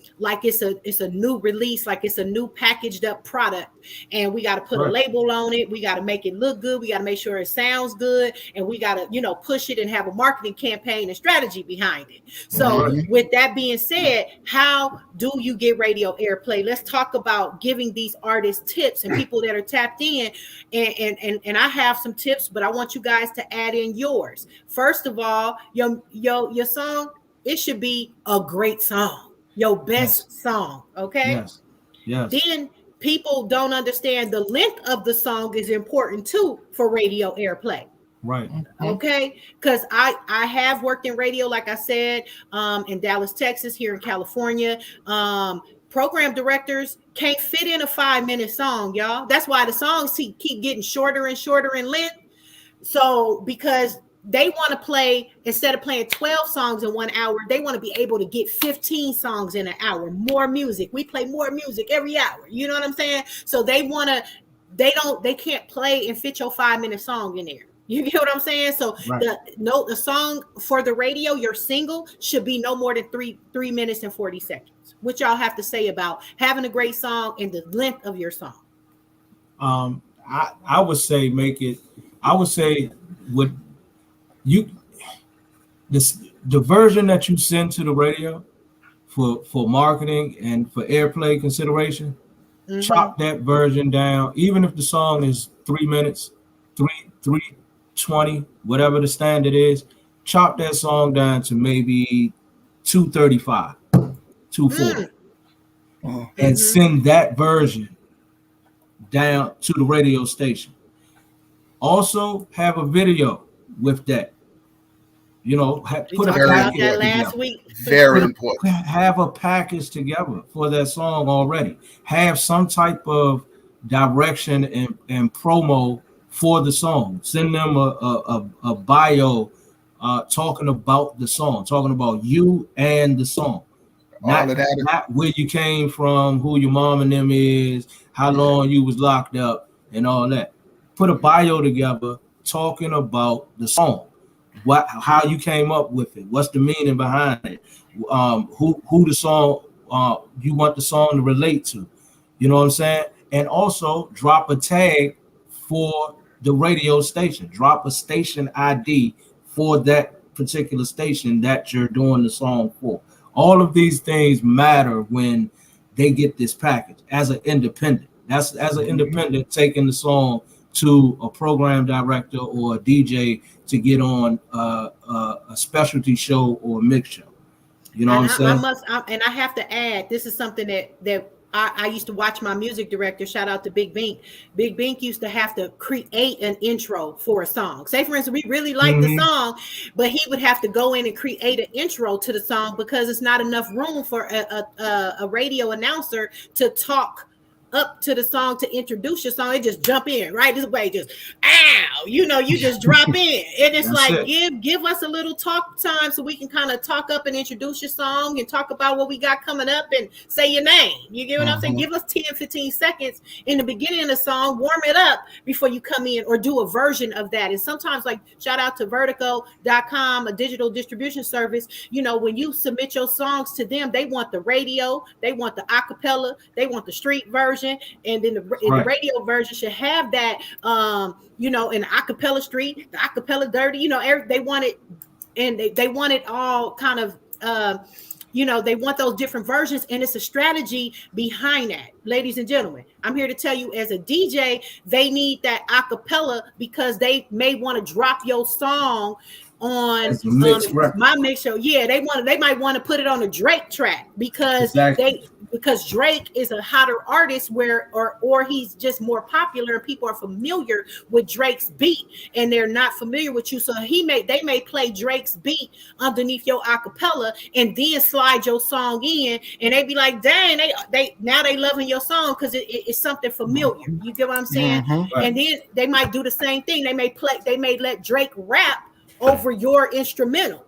new release, like it's a new packaged up product, and we got to put a label on it. We got to make it look good. We got to make sure it sounds good, and we got to push it and have a marketing campaign and strategy behind it. So with that being said, how do you get radio airplay? Let's talk about giving these artists tips and people that are tapped in, and I have some tips, but I want you guys to add in yours. First of all, your song, it should be a great song, your best song, okay? Yes. Then people don't understand the length of the song is important too for radio airplay. Right. Okay. Because I have worked in radio, like I said, in Dallas, Texas, here in California. Program directors can't fit in a 5-minute song, y'all. That's why the songs keep getting shorter and shorter in length. So because they want to play, instead of playing 12 songs in 1 hour, they want to be able to get 15 songs in an hour, more music. We play more music every hour. You know what I'm saying? So they can't play and fit your 5-minute song in there. You get what I'm saying? So the song for the radio, your single, should be no more than 3 minutes and 40 seconds. What y'all have to say about having a great song and the length of your song? I would say with you, the version that you send to the radio for marketing and for airplay consideration, chop that version down. Even if the song is 3 minutes, 3:20, whatever the standard is, chop that song down to maybe 2:35, 2:40, and send that version down to the radio station. Also, have a video with that. Put a package that last week. Very important. Have a package together for that song already. Have some type of direction and promo for the song. Send them a bio talking about the song, talking about you and the song. Not where you came from, who your mom and them is, how long you was locked up, and all that. Put a bio together talking about the song. How you came up with it, what's the meaning behind it, who the song you want the song to relate to, you know what I'm saying? And also drop a tag for the radio station, drop a station ID for that particular station that you're doing the song for. All of these things matter when they get this package as an independent. That's as an independent taking the song to a program director or a DJ to get on a specialty show or a mix show. You know what I'm saying? I have to add, this is something that I used to watch my music director, shout out to Big Bink. Big Bink used to have to create an intro for a song. Say, for instance, we really like the song, but he would have to go in and create an intro to the song because it's not enough room for a radio announcer to talk up to the song to introduce your song. It just jump in right this way, just you just drop in, and it's like give us a little talk time so we can kind of talk up and introduce your song and talk about what we got coming up and say your name. You get what I'm saying? Give us 10-15 seconds in the beginning of the song, warm it up before you come in, or do a version of that. And sometimes, like, shout out to vertigo.com, a digital distribution service. When you submit your songs to them, they want the radio, they want the acapella, they want the street version. And then the radio version should have that, in the acapella street, the acapella dirty, they want it, and they want it all kind of, they want those different versions, and it's a strategy behind that. Ladies and gentlemen, I'm here to tell you, as a DJ, they need that acapella because they may want to drop your song on my mix show. Yeah, they might want to put it on a Drake track because because Drake is a hotter artist or he's just more popular and people are familiar with Drake's beat and they're not familiar with you. So they may play Drake's beat underneath your acapella and then slide your song in, and they be like, dang, they loving your song because it's something familiar. You get what I'm saying? And then they might do the same thing. They may let Drake rap over your instrumental.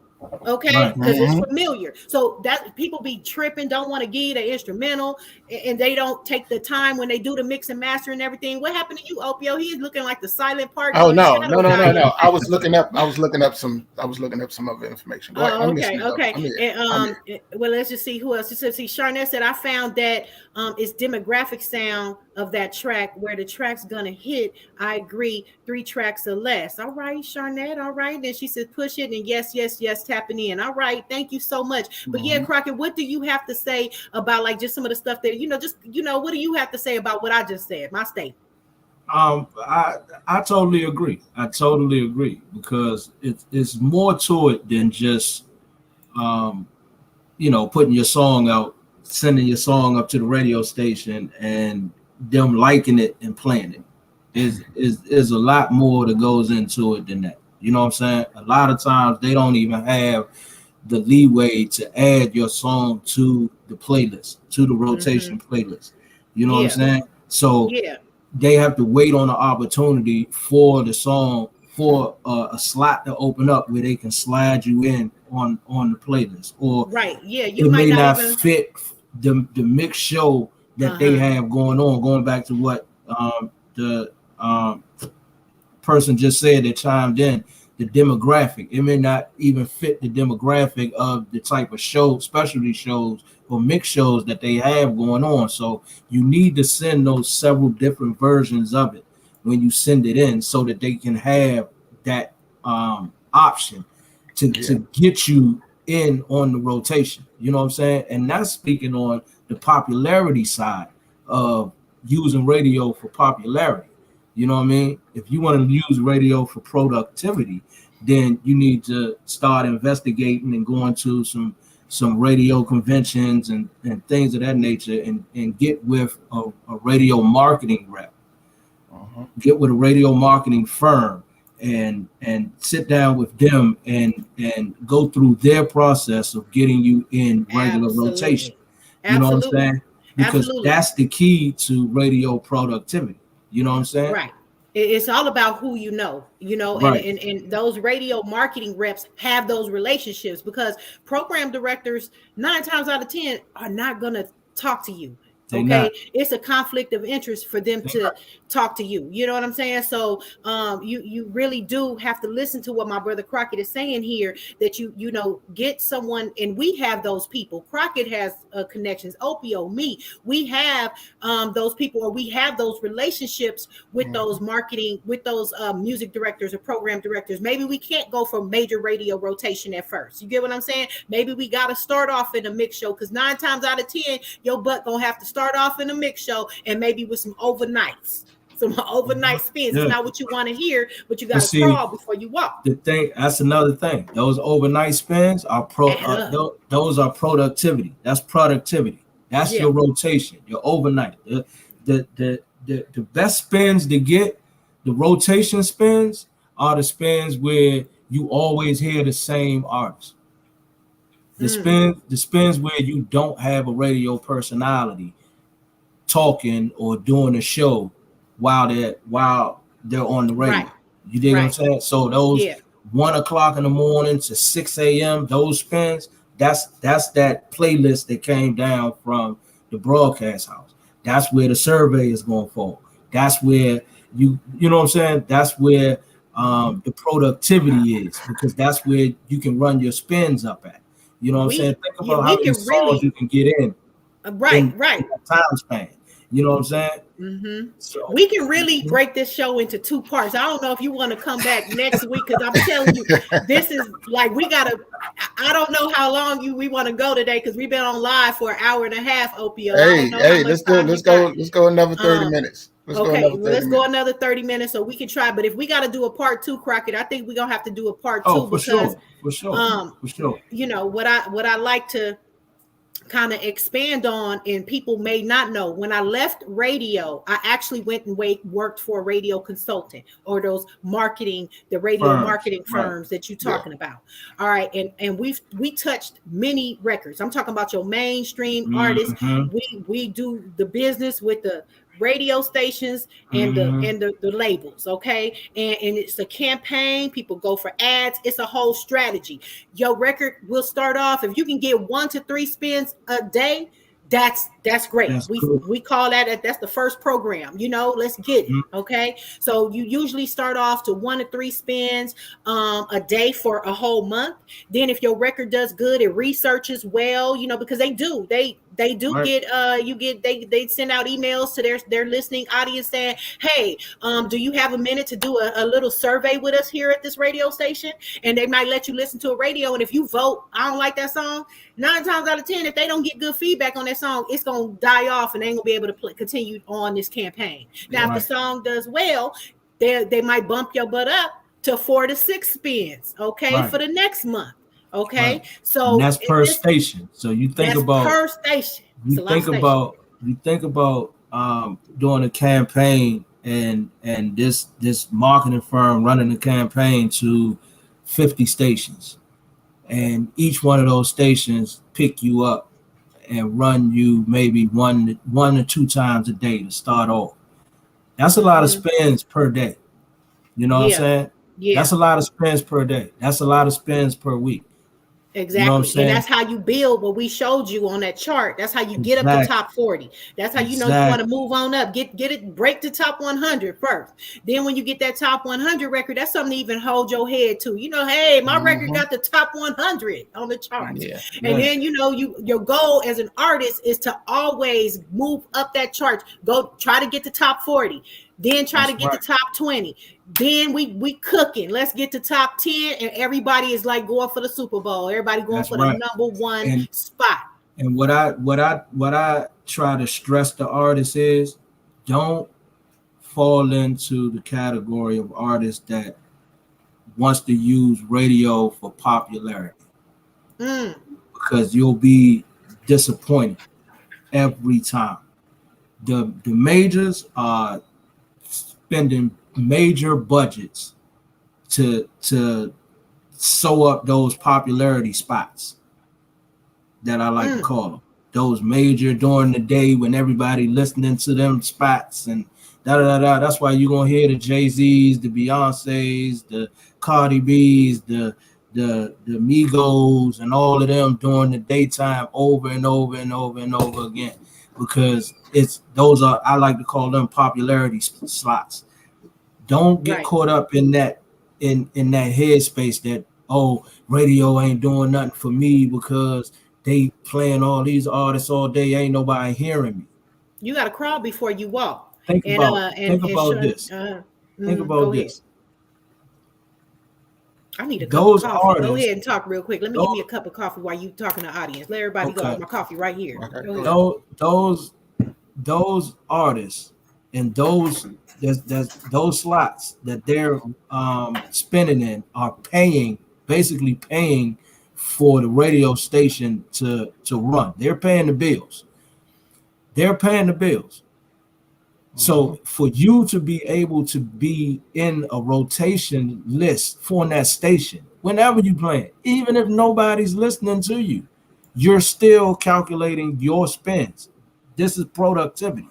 Okay, because it's familiar. So that people be tripping, don't want to give you the instrumental, and they don't take the time when they do the mix and master and everything. What happened to you, Opio? He's looking like the silent partner. Oh or the no, shadow no. guy. I was looking up some other information. Go ahead. Okay. And well, let's just see who else. Just see, Sharnette said I found that it's demographic sound of that track where the track's gonna hit. I agree, 3 tracks or less. All right, Sharnette. All right. Then she said push it, and yes, tapping in. All right, thank you so much. But yeah, Crockett, what do you have to say about like just some of the stuff that what do you have to say about what I just said? My statement. I totally agree. I totally agree because it's more to it than just putting your song out, sending your song up to the radio station and them liking it and playing it. Is a lot more that goes into it than that. You know what I'm saying? A lot of times they don't even have the leeway to add your song to the playlist, to the rotation playlist. You know what I'm saying? So they have to wait on the opportunity for the song, for a slot to open up where they can slide you in on the playlist. Or you it might may not even fit the mixed show that they have going on. Going back to what the person just said that chimed in, the demographic, it may not even fit the demographic of the type of show, specialty shows or mixed shows that they have going on. So you need to send those several different versions of it when you send it in so that they can have that option to get you in on the rotation. You know what I'm saying? And that's speaking on the popularity side of using radio for popularity. You know what I mean? If you want to use radio for productivity, then you need to start investigating and going to some radio conventions and things of that nature and get with a radio marketing rep. Get with a radio marketing firm and sit down with them and go through their process of getting you in regular rotation. You know what I'm saying? Because that's the key to radio productivity. You know what I'm saying? Right. It's all about who you know, and those radio marketing reps have those relationships because program directors 9 times out of 10 are not going to talk to you. Okay, it's a conflict of interest for them to talk to you. You know what I'm saying? So you really do have to listen to what my brother Crockett is saying here, that you get someone, and we have those people. Crockett has connections, Opio, me. We have those people, or we have those relationships with those marketing, with those music directors or program directors. Maybe we can't go for major radio rotation at first. You get what I'm saying? Maybe we got to start off in a mix show because 9 times out of 10, your butt gonna have to start off in a mix show and maybe with some overnights. Some overnight spins. It's not what you want to hear, but you got to crawl before you walk. The thing, that's another thing. Those overnight spins are those are productivity. That's productivity. That's your rotation, your overnight. The best spins to get, the rotation spins, are the spins where you always hear the same artist. The spins where you don't have a radio personality talking or doing a show while they're on the radio. Right. You dig what I'm saying? So those 1 o'clock in the morning to 6 a.m. those spins, that's that playlist that came down from the broadcast house. That's where the survey is going to fall. That's where you know what I'm saying? That's where the productivity is, because that's where you can run your spins up at. You know what I'm saying? Think about how many songs you can get in. Right. Time span. You know what I'm saying? So we can really break this show into 2 parts. I don't know if you want to come back next week, because I'm telling you, this is like I don't know how long we want to go today, because we've been on live for an hour and a half, Opio. Hey, let's go another 30 minutes. Let's go another 30 minutes so we can try. But if we got to do a part 2, Crockett, I think we're gonna have to do a part 2 because for sure. You know what I like to kind of expand on, and people may not know, when I left radio, I actually went and worked for a radio consultant, or those radio marketing firms that you're talking about. All right. And we touched many records. I'm talking about your mainstream artists. We do the business with the radio stations and the labels, okay? And it's a campaign. People go for ads. It's a whole strategy. Your record will start off, if you can get 1 to 3 spins a day, that's great. That's we cool. we call that's the first program, let's get it. Okay, so you usually start off to 1 to 3 spins a day for a whole month. Then if your record does good, it researches well, because they do right. They send out emails to their listening audience saying, hey, do you have a minute to do a little survey with us here at this radio station? And they might let you listen to a radio, and if you vote, I don't like that song, 9 times out of 10, if they don't get good feedback on that song, it's gonna die off, and they ain't gonna be able to continue on this campaign. Now, right. If the song does well, they might bump your butt up to 4 to 6 spins, okay, right. For the next month, okay. Right. So and that's per station. So you think about per station. You think about doing a campaign and this marketing firm running a campaign to 50 stations, and each one of those stations pick you up and run you maybe one or 2 times a day to start off. That's a lot of spends per day. You know what I'm saying? Yeah. That's a lot of spends per day. That's a lot of spends per week. Exactly. You know and that's how you build what we showed you on that chart. That's how you get up to top 40. That's how you know you want to move on up. Get it, break the top 100 first. Then when you get that top 100 record, that's something to even hold your head to. Hey, my record got the top 100 on the charts. Yeah. And then your goal as an artist is to always move up that chart. Go try to get the top 40. Then try to get the top 20. Then we cooking. Let's get to top 10, and everybody is like going for the Super Bowl. Everybody going for the number 1 spot. And what I try to stress the artists is, don't fall into the category of artists that wants to use radio for popularity, because you'll be disappointed every time. The majors are spending major budgets to sew up those popularity spots that I like to call them. Those major during the day when everybody listening to them spots and da-da-da-da. That's why you're going to hear the Jay-Z's, the Beyoncé's, the Cardi B's, the Migos, and all of them during the daytime over and over and over and over again. Because I like to call them popularity slots. Don't get caught up in that headspace that, radio ain't doing nothing for me because they playing all these artists all day. Ain't nobody hearing me. You got to crawl before you walk. Think about this. Think about this. I need a cup of coffee. Artists, go ahead and talk real quick. Let me give me a cup of coffee while you talking to the audience. Let everybody go. My coffee right here. Those artists and those slots that they're spinning in are basically paying for the radio station to run. They're paying the bills. So for you to be able to be in a rotation list for that station, whenever you play, even if nobody's listening to you, you're still calculating your spends. This is productivity.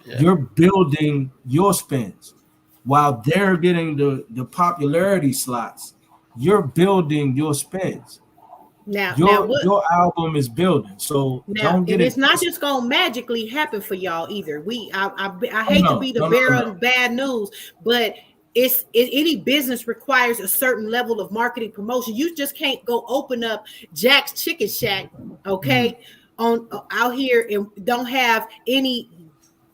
Yeah. You're building your spends while they're getting the popularity slots. You're building your spends. Now your album is building, so don't get it's not just gonna magically happen for y'all either. I hate to be the bearer of bad news, but any business requires a certain level of marketing promotion. You just can't go open up Jack's Chicken Shack, okay, out here and don't have any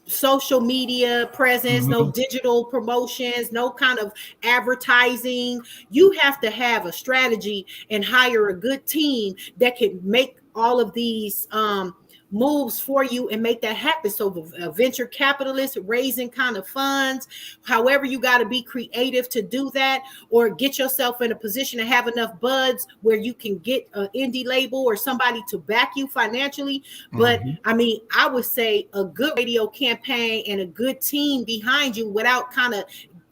social media presence, no digital promotions, no kind of advertising. You have to have a strategy and hire a good team that can make all of these moves for you and make that happen. So a venture capitalist raising kind of funds, however, you got to be creative to do that, or get yourself in a position to have enough buds where you can get an indie label or somebody to back you financially. But I mean, I would say a good radio campaign and a good team behind you without kind of,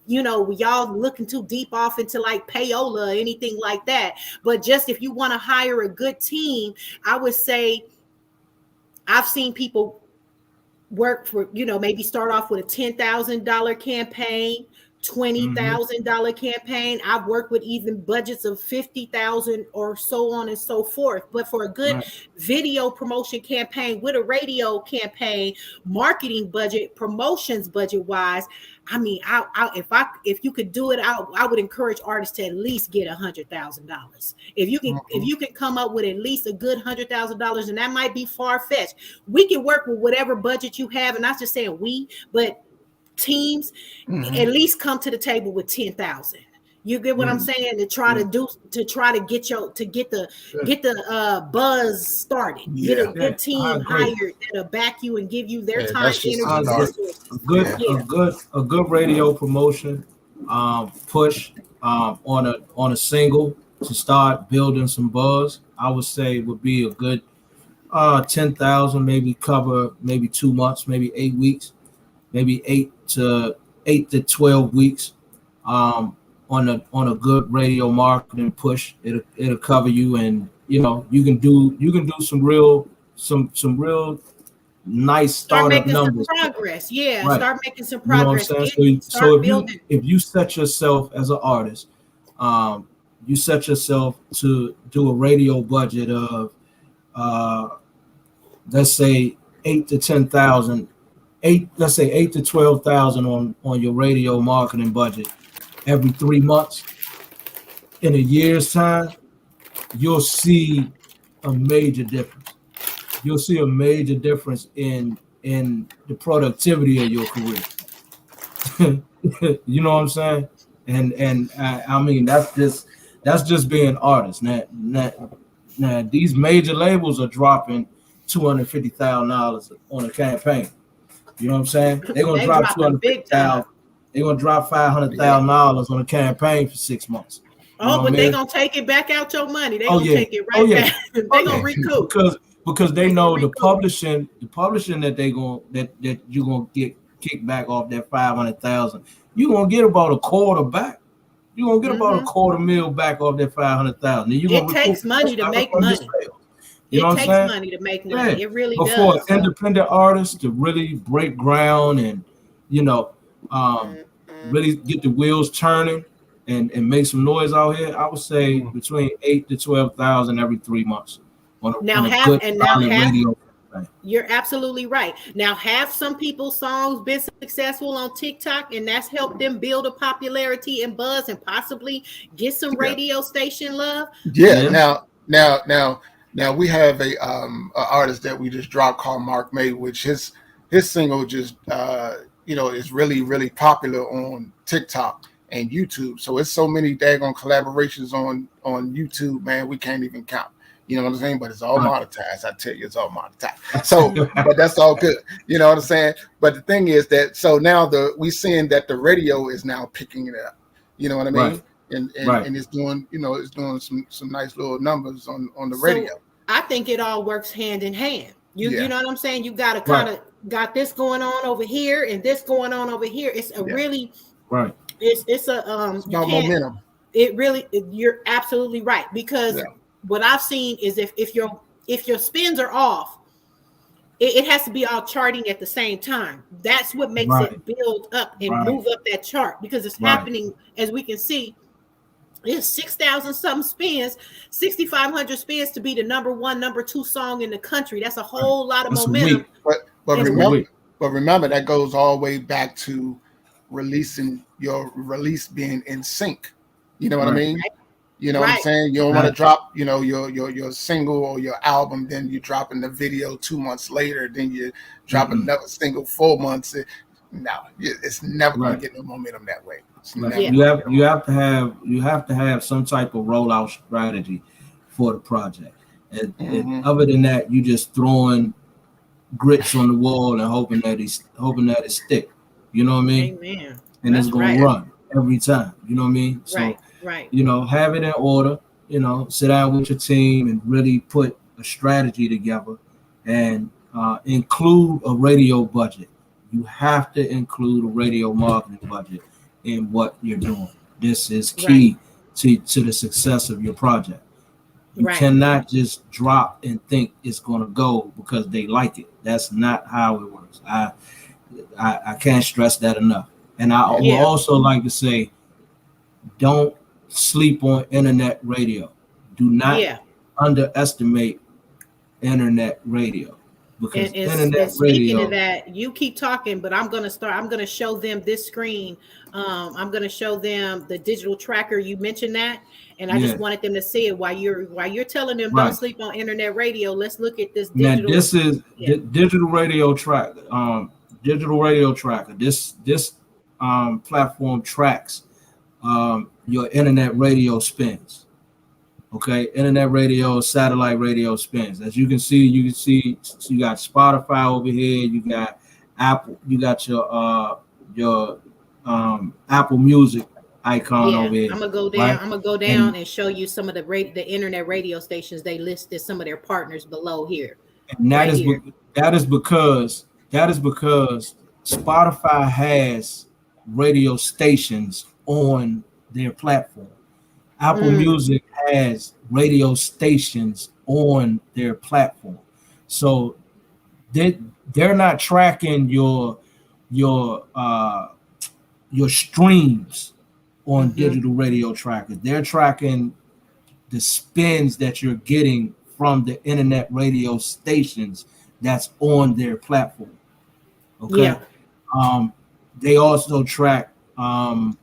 y'all looking too deep off into like payola or anything like that. But just if you want to hire a good team, I would say I've seen people work for, maybe start off with a $10,000 campaign, $20,000 campaign. I've worked with even budgets of 50,000 or so on and so forth. But for a good video promotion campaign with a radio campaign, marketing budget, promotions budget wise, I mean, if you could do it, I would encourage artists to at least get $100,000. If you can come up with at least a good $100,000, and that might be far fetched, we can work with whatever budget you have, and not just saying we, but teams at least come to the table with 10,000. You get what I'm saying? To try to get the buzz started. Get a good team hired that'll back you and give you their time, energy, a good radio promotion push on a single to start building some buzz. I would say would be a good 10,000, maybe cover maybe 2 months, maybe 8 weeks, maybe 8 to 12 weeks. On a good radio marketing push, it'll cover you, and you can do some real nice startup numbers. Progress, start making some progress. If you set yourself as an artist, you set yourself to do a radio budget of let's say 8 to 10,000, let's say 8 to 12,000 on your radio marketing budget every 3 months. In a year's time, you'll see a major difference. You'll see a major difference in the productivity of your career. You know what I'm saying? And I mean that's just being artists. Now these major labels are dropping $250,000 on a campaign. You know what I'm saying? They're gonna drop $250,000. They're gonna drop $500,000 on a campaign for 6 months. But they're gonna take it back out your money. They're gonna take it right back. They're gonna recoup. Because they know the publishing that you're gonna get kicked back off that $500,000. You're gonna get about a quarter back. You're gonna get about a $250,000 back off that $500,000. It takes money to make money. It takes money to make money. It really does. For an independent artist to really break ground and really get the wheels turning and make some noise out here, I would say between 8 to 12,000 every 3 months. You're absolutely right. Now, have some people's songs been successful on TikTok, and that's helped them build a popularity and buzz, and possibly get some radio station love? Now we have a artist that we just dropped called Mark May, which his single just is really, really popular on TikTok and YouTube. So it's so many daggone collaborations on YouTube, man, we can't even count. You know what I'm saying? But it's all monetized. I tell you, it's all monetized. So, but that's all good. You know what I'm saying? But the thing is that, so now we seeing that the radio is now picking it up. You know what I mean? And it's doing, it's doing some nice little numbers on the radio. I think it all works hand in hand. You know what I'm saying? You got to kind of got this going on over here and this going on over here. It's a really It's about momentum. It really, you're absolutely right, because what I've seen is if your spins are off, it has to be all charting at the same time. That's what makes it build up and move up that chart, because it's happening, as we can see. It's 6,000 something spins, 6,500 spins to be the number 1, number 2 song in the country. That's a whole lot of momentum. But remember that goes all the way back to your release being in sync. You know what I mean? You know what I'm saying? You don't want to drop, your single or your album, then you drop in the video 2 months later, then you drop another single 4 months. No, it's never going to get no momentum that way. You have to have some type of rollout strategy for the project. And other than that, you just throwing grits on the wall and hoping that it stick. You know what I mean? Amen. And it's gonna run every time. You know what I mean? So have it in order. Sit down with your team and really put a strategy together, and include a radio budget. You have to include a radio marketing budget in what you're doing. This is key to the success of your project. You Right. cannot just drop and think it's going to go because they like it. That's not how it works. I can't stress that enough. And I would Yeah. also like to say, don't sleep on internet radio. Do not Yeah. underestimate internet radio, because And internet speaking of radio, that, you keep talking, but I'm gonna show them this screen. I'm gonna show them the digital tracker. You mentioned that, and I just yeah, wanted them to see it while you're telling them don't right. sleep on internet radio. Let's look at this Now digital. this is Yeah. digital radio track, digital radio tracker. This platform tracks your internet radio spins. Okay, internet radio, satellite radio spins. As you can see, you got Spotify over here. You got Apple. You got your Apple Music icon Yeah, over here, I'm gonna go down. right? I'm gonna go down And, and show you some of the internet radio stations. They listed some of their partners below here, and that right is here. because Spotify has radio stations on their platform. Apple Mm, Music has radio stations on their platform. So they're not tracking your your streams on hmm digital radio trackers. They're tracking the spins that you're getting from the internet radio stations that's on their platform. Okay. Yeah, Um, they also track from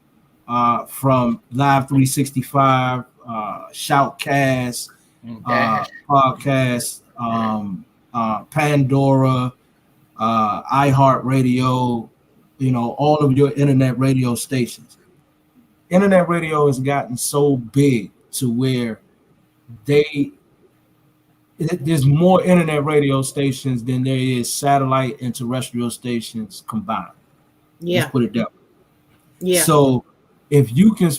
Live 365, Shoutcast, Dash. podcast, Pandora, iHeartRadio, all of your internet radio stations. Internet radio has gotten so big to where there's more internet radio stations than there is satellite and terrestrial stations combined. Let's yeah, put it that way. yeah, So if you can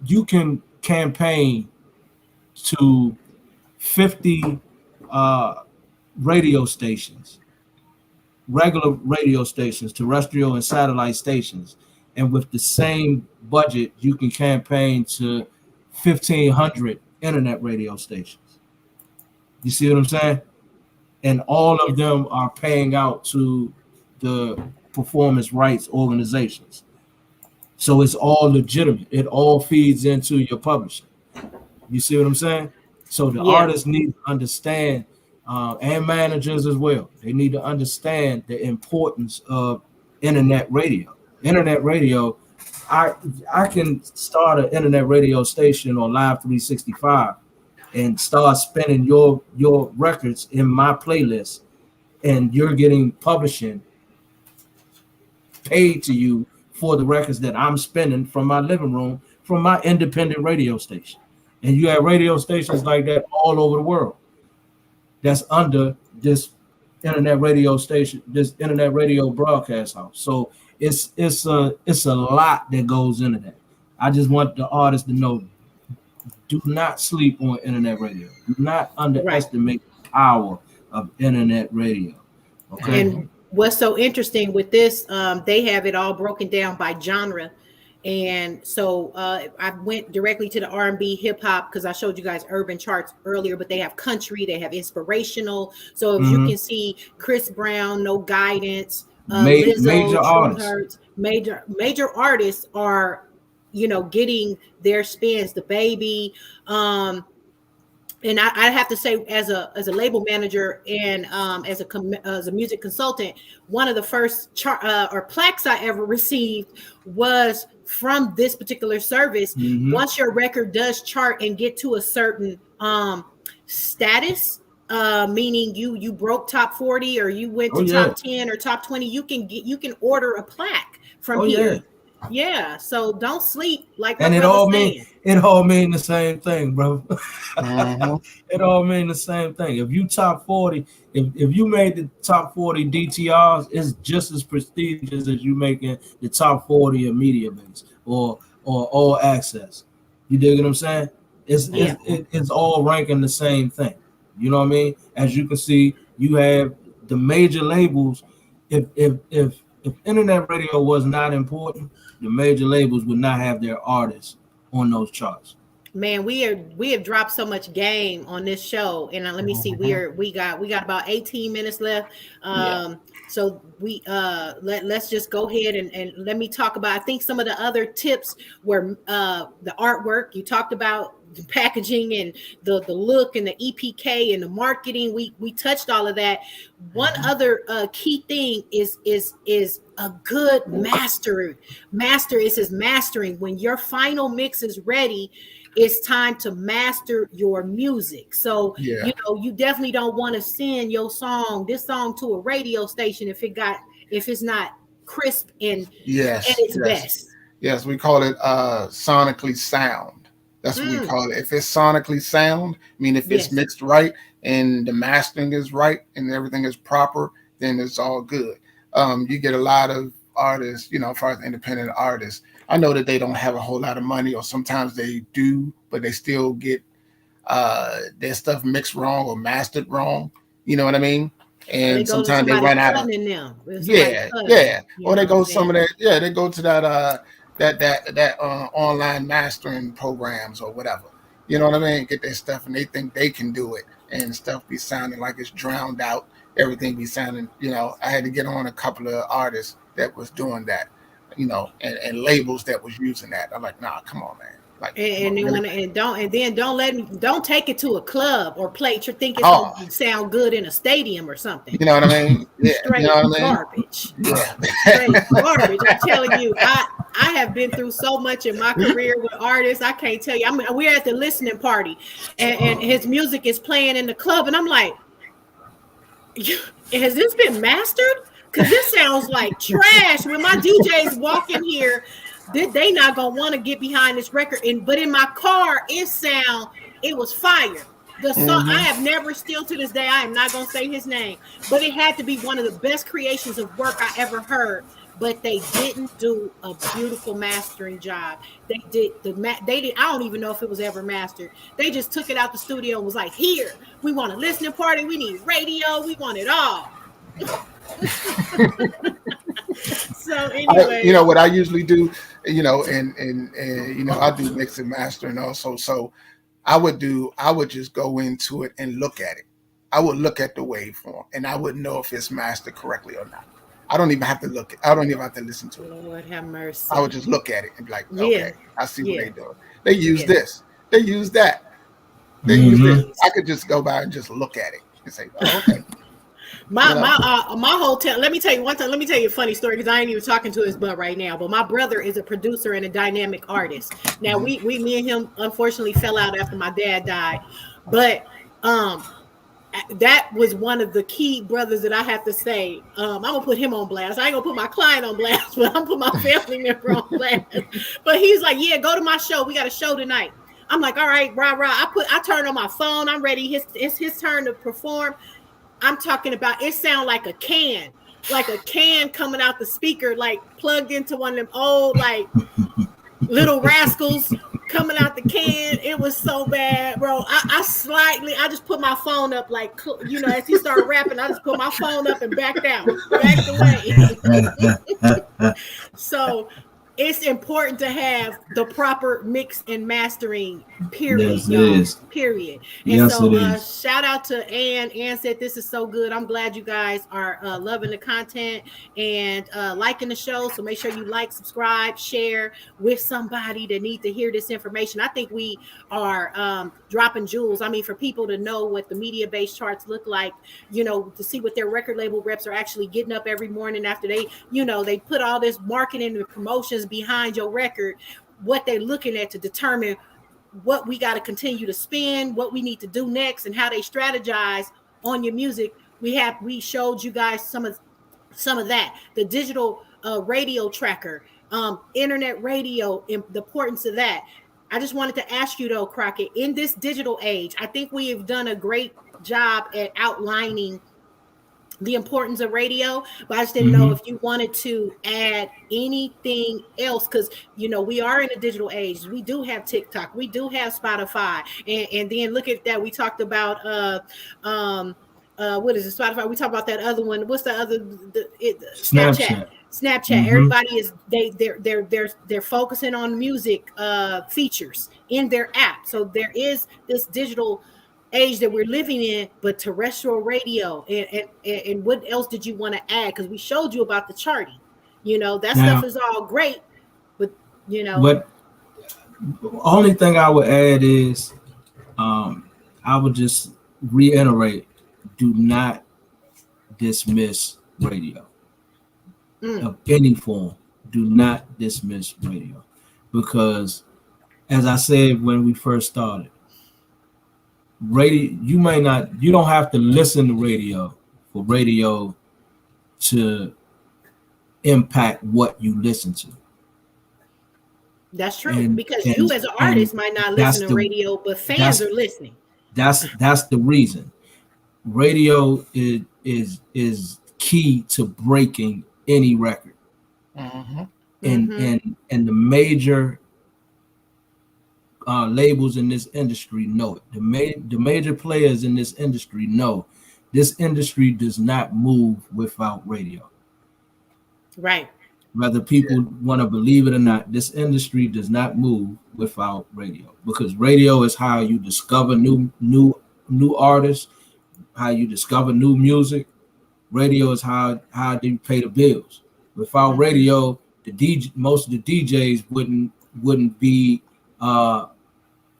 you can campaign to 50 radio stations, regular radio stations, terrestrial and satellite stations, and with the same budget, you can campaign to 1,500 internet radio stations. You see what I'm saying? And all of them are paying out to the performance rights organizations. So it's all legitimate. It all feeds into your publishing. You see what I'm saying? So the yeah, artists need to understand, and managers as well. They need to understand the importance of internet radio. Internet radio, I can start an internet radio station on Live 365 and start spinning your records in my playlist, and you're getting publishing paid to you for the records that I'm spinning from my living room from my independent radio station. And you have radio stations like that all over the world that's under this internet radio station, this internet radio broadcast house. So it's a lot that goes into that. I just want the artists to know, do not sleep on internet radio. Do not right. underestimate the power of internet radio. Okay. And what's so interesting with this, they have it all broken down by genre. And so I went directly to the R&B, hip hop, because I showed you guys urban charts earlier, but they have country, they have inspirational. So if you can see Chris Brown, No Guidance, Lizzo, major artists. Hertz, major artists are, getting their spins. The Baby, and I have to say, as a label manager and as a music consultant, one of the first or plaques I ever received was from this particular service. Mhm. Once your record does chart and get to a certain status, meaning you broke top 40 or you went to top 10 or top 20, you can order a plaque from here. Yeah, so don't sleep like. And it all mean the same thing, bro. It all mean the same thing. If you top 40, if you made the top 40 DTRs, it's just as prestigious as you making the top 40 of media base or all access. You dig what I'm saying? It's all ranking the same thing. You know what I mean? As you can see, you have the major labels. If internet radio was not important, the major labels would not have their artists on those charts. Man, we have dropped so much game on this show, and let me see, we got about 18 minutes left. Yeah. So let's just go ahead and let me talk about. I think some of the other tips were the artwork. You talked about the packaging and the look and the EPK and the marketing. We touched all of that. One other key thing is a good master. It says mastering. When your final mix is ready, it's time to master your music. So, Yeah. you definitely don't want to send this song to a radio station if it's not crisp and Yes. its Yes. best. Yes. We call it sonically sound. That's what we call it. If it's sonically sound, I mean, if it's mixed right and the mastering is right and everything is proper, then it's all good. You get a lot of artists, as far as independent artists, I know that they don't have a whole lot of money, or sometimes they do, but they still get their stuff mixed wrong or mastered wrong. You know what I mean? And sometimes they run out of or they go some of that. Yeah, they go to that online mastering programs or whatever. You know what I mean? Get their stuff and they think they can do it, and stuff be sounding like it's drowned out. Everything be sounding. I had to get on a couple of artists that was doing that. And labels that was using that. I'm like, nah, come on, man. Like, don't take it to a club or play. You think it's gonna sound good in a stadium or something. You know what I mean? Yeah. Straight garbage. Yeah. Straight garbage. I'm telling you, I have been through so much in my career with artists. I can't tell you. We're at the listening party, and his music is playing in the club, and I'm like, has this been mastered? Because this sounds like trash. When my DJs walk in here, they not gonna want to get behind this record. But in my car, it was fire. The song I have never, still to this day, I am not gonna say his name, but it had to be one of the best creations of work I ever heard. But they didn't do a beautiful mastering job. They did. I don't even know if it was ever mastered. They just took it out the studio and was like, "Here, we want a listening party. We need radio. We want it all." So anyway, what I usually do, and I do mix and mastering also. So I would just go into it and look at it. I would look at the waveform and I would know if it's mastered correctly or not. I don't even have to look. I don't even have to listen to it. Lord have mercy. I would just look at it and be like, okay, I see what they're doing. They use this. They use that. They use this. I could just go by and just look at it and say, oh, okay. My hotel. Let me tell you one time. Let me tell you a funny story, because I ain't even talking to his butt right now. But my brother is a producer and a dynamic artist. Now me and him unfortunately fell out after my dad died. But that was one of the key brothers that I have to say. I'm gonna put him on blast. I ain't gonna put my client on blast, but I'm gonna put my family member on blast. But he's like, "Yeah, go to my show. We got a show tonight." I'm like, "All right, rah rah." I turn on my phone. I'm ready. It's his turn to perform. I'm talking about, it sound like a can coming out the speaker, like plugged into one of them old, like Little Rascals coming out the can. It was so bad, bro. I just put my phone up, like, as he started rapping, I just put my phone up and backed away. So it's important to have the proper mix and mastering, period. Yes, period. And yes, so shout out to Ann. Ann said this is so good. I'm glad you guys are loving the content and liking the show. So make sure you like, subscribe, share with somebody that needs to hear this information. I think we are dropping jewels. I mean, for people to know what the media-based charts look like, to see what their record label reps are actually getting up every morning after they put all this marketing and promotions behind your record, what they're looking at to determine what we got to continue to spend, what we need to do next, and how they strategize on your music. We showed you guys some of that, the digital radio tracker, internet radio, and the importance of that. I just wanted to ask you though, Crockett, in this digital age, I think we have done a great job at outlining the importance of radio, but I just didn't know if you wanted to add anything else, because we are in a digital age. We do have TikTok, we do have Spotify, and then look at that. We talked about what is it, Spotify? We talk about that other one. What's the other? Snapchat. Snapchat. Everybody is they're focusing on music features in their app. So there is this digital age that we're living in, but terrestrial radio and what else did you want to add? Because we showed you about the charting. That stuff is all great, but What only thing I would add is I would just reiterate, do not dismiss radio of any form. Do not dismiss radio, because as I said when we first started, radio, you don't have to listen to radio for radio to impact what you listen to. That's true, because you as an artist might not listen to radio, but fans are listening. That's the reason. Radio is key to breaking any record. And the major labels in this industry know it. The major players in this industry know this industry does not move without radio. Right. Whether people want to believe it or not, this industry does not move without radio, because radio is how you discover new artists, how you discover new music. Radio is how they pay the bills. Without radio, most of the DJs wouldn't be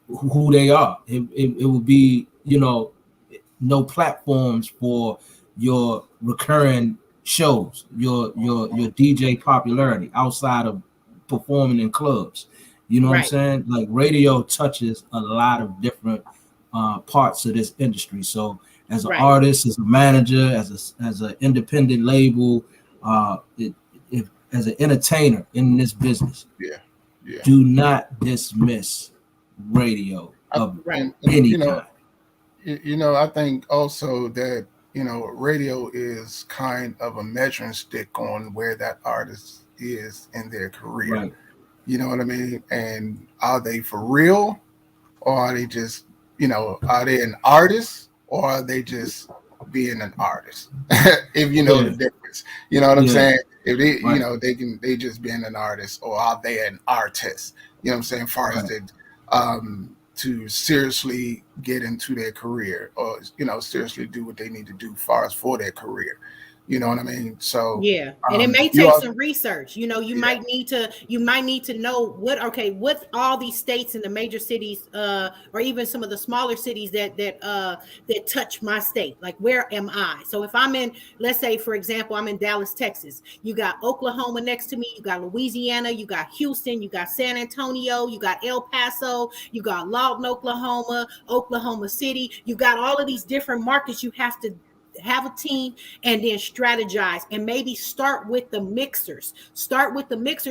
who they are. It would be, no platforms for your recurring shows, your DJ popularity outside of performing in clubs. You know what I'm saying? Like, radio touches a lot of different parts of this industry. So as an artist, as a manager, as an independent label, as an entertainer in this business, do not dismiss radio of any kind. I think also that radio is kind of a measuring stick on where that artist is in their career. Right. You know what I mean? And are they for real, or are they just, are they an artist, or are they just being an artist? If you know the difference, you know what I'm saying? If they they just being an artist, or are they an artist? You know what I'm saying? As far as to seriously get into their career, or seriously do what they need to do far as for their career. You know what I mean? So and it may take some research. You might need to know what all these states and the major cities, or even some of the smaller cities that touch my state. Like, where am I? So if I'm in, let's say for example, I'm in Dallas, Texas. You got Oklahoma next to me. You got Louisiana. You got Houston. You got San Antonio. You got El Paso. You got Lawton, Oklahoma, Oklahoma City. You got all of these different markets. You have to have a team and then strategize, and maybe start with the mixers,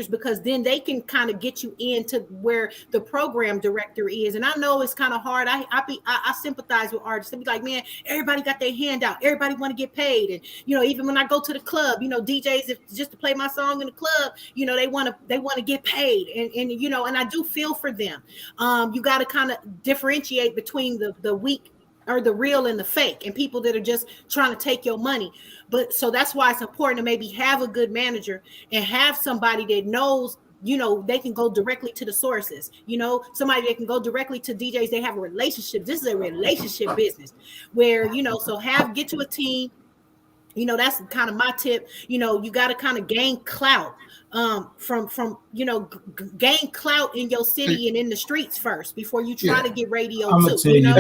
because then they can kind of get you into where the program director is. And I know it's kind of hard. I sympathize with artists. They be like, man, everybody got their hand out, everybody want to get paid. And even when I go to the club, DJs, if just to play my song in the club, they want to get paid, and I do feel for them. You got to kind of differentiate between the weak or the real and the fake, and people that are just trying to take your money. But so that's why it's important to maybe have a good manager and have somebody that knows, they can go directly to the sources, somebody that can go directly to DJs. They have a relationship. This is a relationship business where, get to a team. That's kind of my tip. You got to kind of gain clout from gain clout in your city and in the streets first before you try to get radio too. Now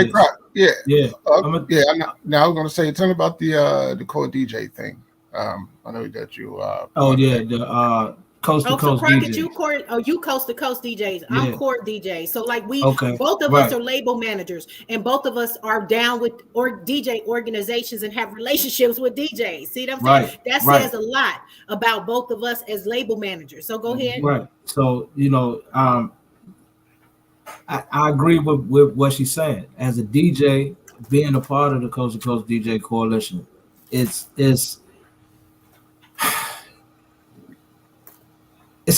I was going to say, tell me about the co-DJ thing. I know that you. The coast to coast Crockett, DJs. You coast to coast DJs. I'm court DJ. So like both of us are label managers, and both of us are down with DJ organizations and have relationships with DJs. See what I'm saying? That says a lot about both of us as label managers. So go ahead. Right. So I agree with what she's saying. As a DJ, being a part of the Coast to Coast DJ Coalition, it's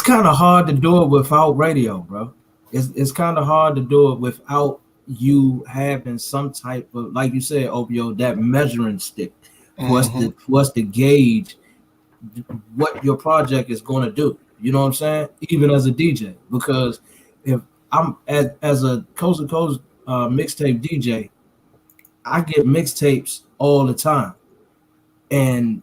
kind of hard to do it without radio, bro. It's kind of hard to do it without you having some type of, like you said, Opio, that measuring stick for us to gauge what your project is going to do. You know what I'm saying? Even as a DJ, because if I'm as a coast to coast mixtape DJ, I get mixtapes all the time. And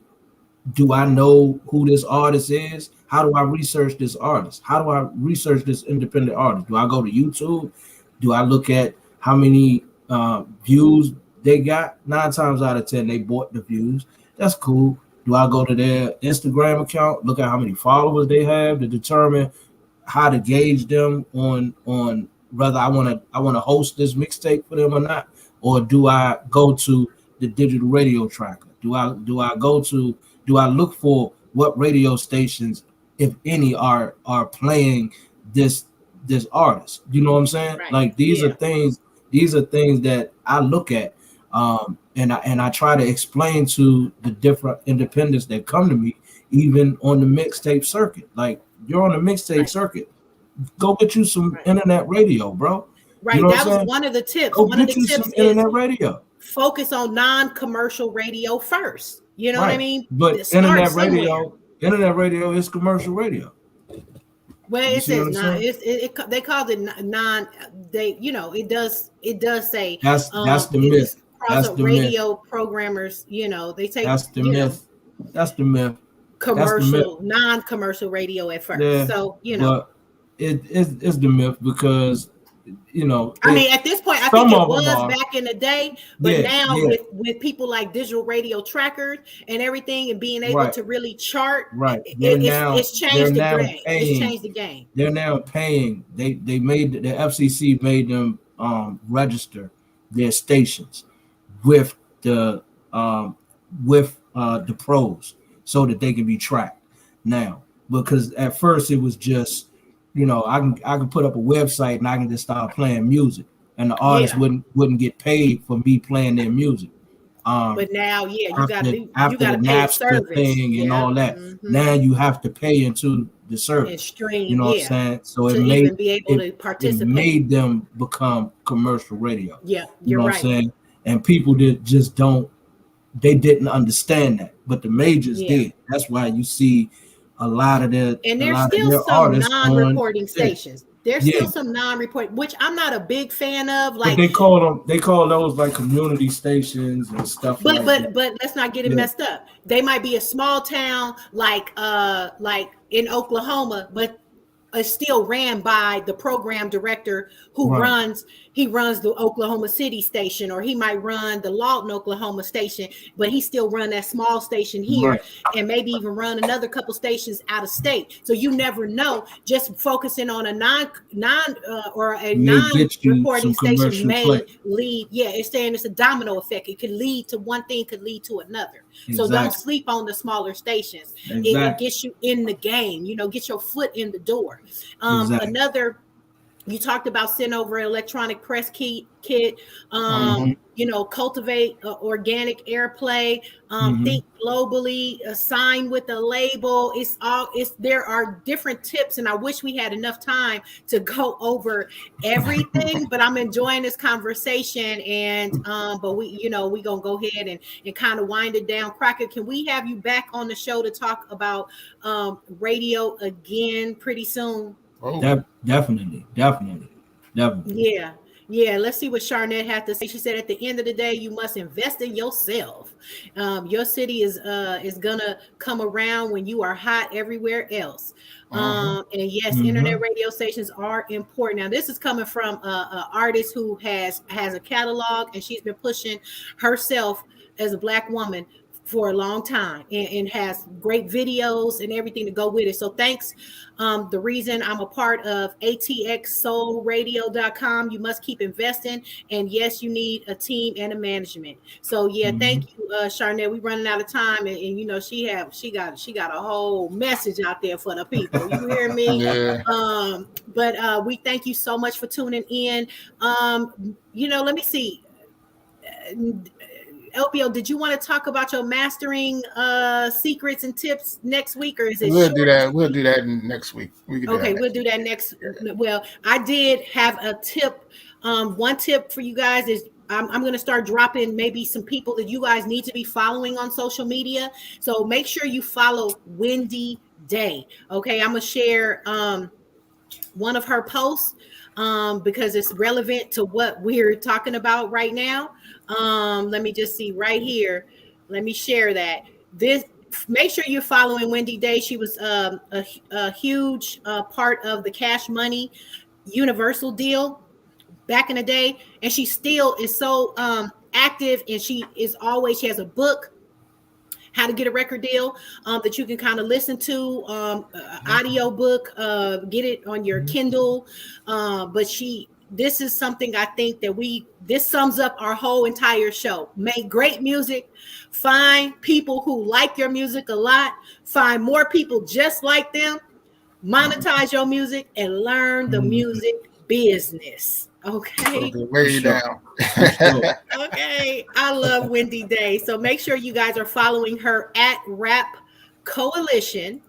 do I know who this artist is? How do I research this artist? How do I research this independent artist? Do I go to YouTube? Do I look at how many views they got? 9 times out of 10, they bought the views. That's cool. Do I go to their Instagram account, look at how many followers they have to determine how to gauge them on whether I want to host this mixtape for them or not? Or do I go to the digital radio tracker? Do I look for what radio stations, if any, are playing this artist? You know what I'm saying? Right. Like these are things that I look at, and I try to explain to the different independents that come to me, even on the mixtape circuit. Like, you're on the mixtape circuit, go get you some internet radio, bro. Right. You know that was one of the tips. Go one of get the you tips some is internet radio. Focus on non-commercial radio first. You know what I mean? But internet radio is commercial radio. Well, it says non. They called it non. They, it does say that's the myth. That's the radio myth. Programmers, they take that's the myth. That's the myth. Commercial, non-commercial radio at first. Yeah, so but it's the myth because I mean, at this point, I think it was back in the day, but now with people like digital radio trackers and everything, and being able to really chart, it's changed the game. It's changed the game. They're now paying. They made the FCC made them register their stations with the pros so that they can be tracked now. Because at first it was just, I can put up a website and I can just start playing music, and the artist wouldn't get paid for me playing their music. But now, you got to after the Napster thing and all that. Mm-hmm. Now you have to pay into the service. And stream, you know what I'm saying? So it made them become commercial radio. Yeah, you're right. What I'm saying? And people didn't understand that, but the majors did. That's why you see a lot of their, and there's still some non-reporting stations. There's still some non-reporting, which I'm not a big fan of. Like, but they call those like community stations and stuff. But let's not get it messed up. They might be a small town like in Oklahoma, but it's still ran by the program director who runs the Oklahoma City station, or he might run the Lawton, Oklahoma station, but he still run that small station here, and maybe even run another couple stations out of state. So you never know. Just focusing on a non-reporting station may lead. Yeah, it's saying it's a domino effect. It could lead to one thing, could lead to another. Exactly. So don't sleep on the smaller stations. Exactly. It gets you in the game. Get your foot in the door. Another. You talked about sending over an electronic press kit, cultivate organic Airplay, think globally, sign with a label. There are different tips, and I wish we had enough time to go over everything, but I'm enjoying this conversation, and but we gonna go ahead and kind of wind it down. Crockett, can we have you back on the show to talk about radio again pretty soon? Oh. Definitely. Yeah. Let's see what Charnette had to say. She said, at the end of the day, you must invest in yourself. Your city is gonna come around when you are hot everywhere else. And yes, internet radio stations are important. Now, this is coming from an artist who has a catalog, and she's been pushing herself as a Black woman for a long time, and has great videos and everything to go with it. So thanks. The reason I'm a part of atxsoulradio.com, you must keep investing. And yes, you need a team and a management. So thank you, Charnette. We're running out of time, and she got a whole message out there for the people. You hear me? But we thank you so much for tuning in. Let me see. Opio, did you want to talk about your mastering secrets and tips next week, or is it? We'll do that next week. We'll do that next. Well, I did have a tip One tip for you guys is I'm going to start dropping maybe some people that you guys need to be following on social media. So make sure you follow Wendy Day. Okay, I'm going to share one of her posts because it's relevant to what we're talking about right now. Let me just see right here. Let me share that. Make sure you're following Wendy Day. She was a huge part of the Cash Money Universal deal back in the day, and she still is so active, and she has a book, How to Get a Record Deal, that you can kind of listen to, audio book, get it on your Kindle. But this is something I think that this sums up our whole entire show. Make great music, find people who like your music a lot, find more people just like them, monetize your music, and learn the music business. Okay. Way down. Okay. I love Wendy Day. So make sure you guys are following her at Rap Coalition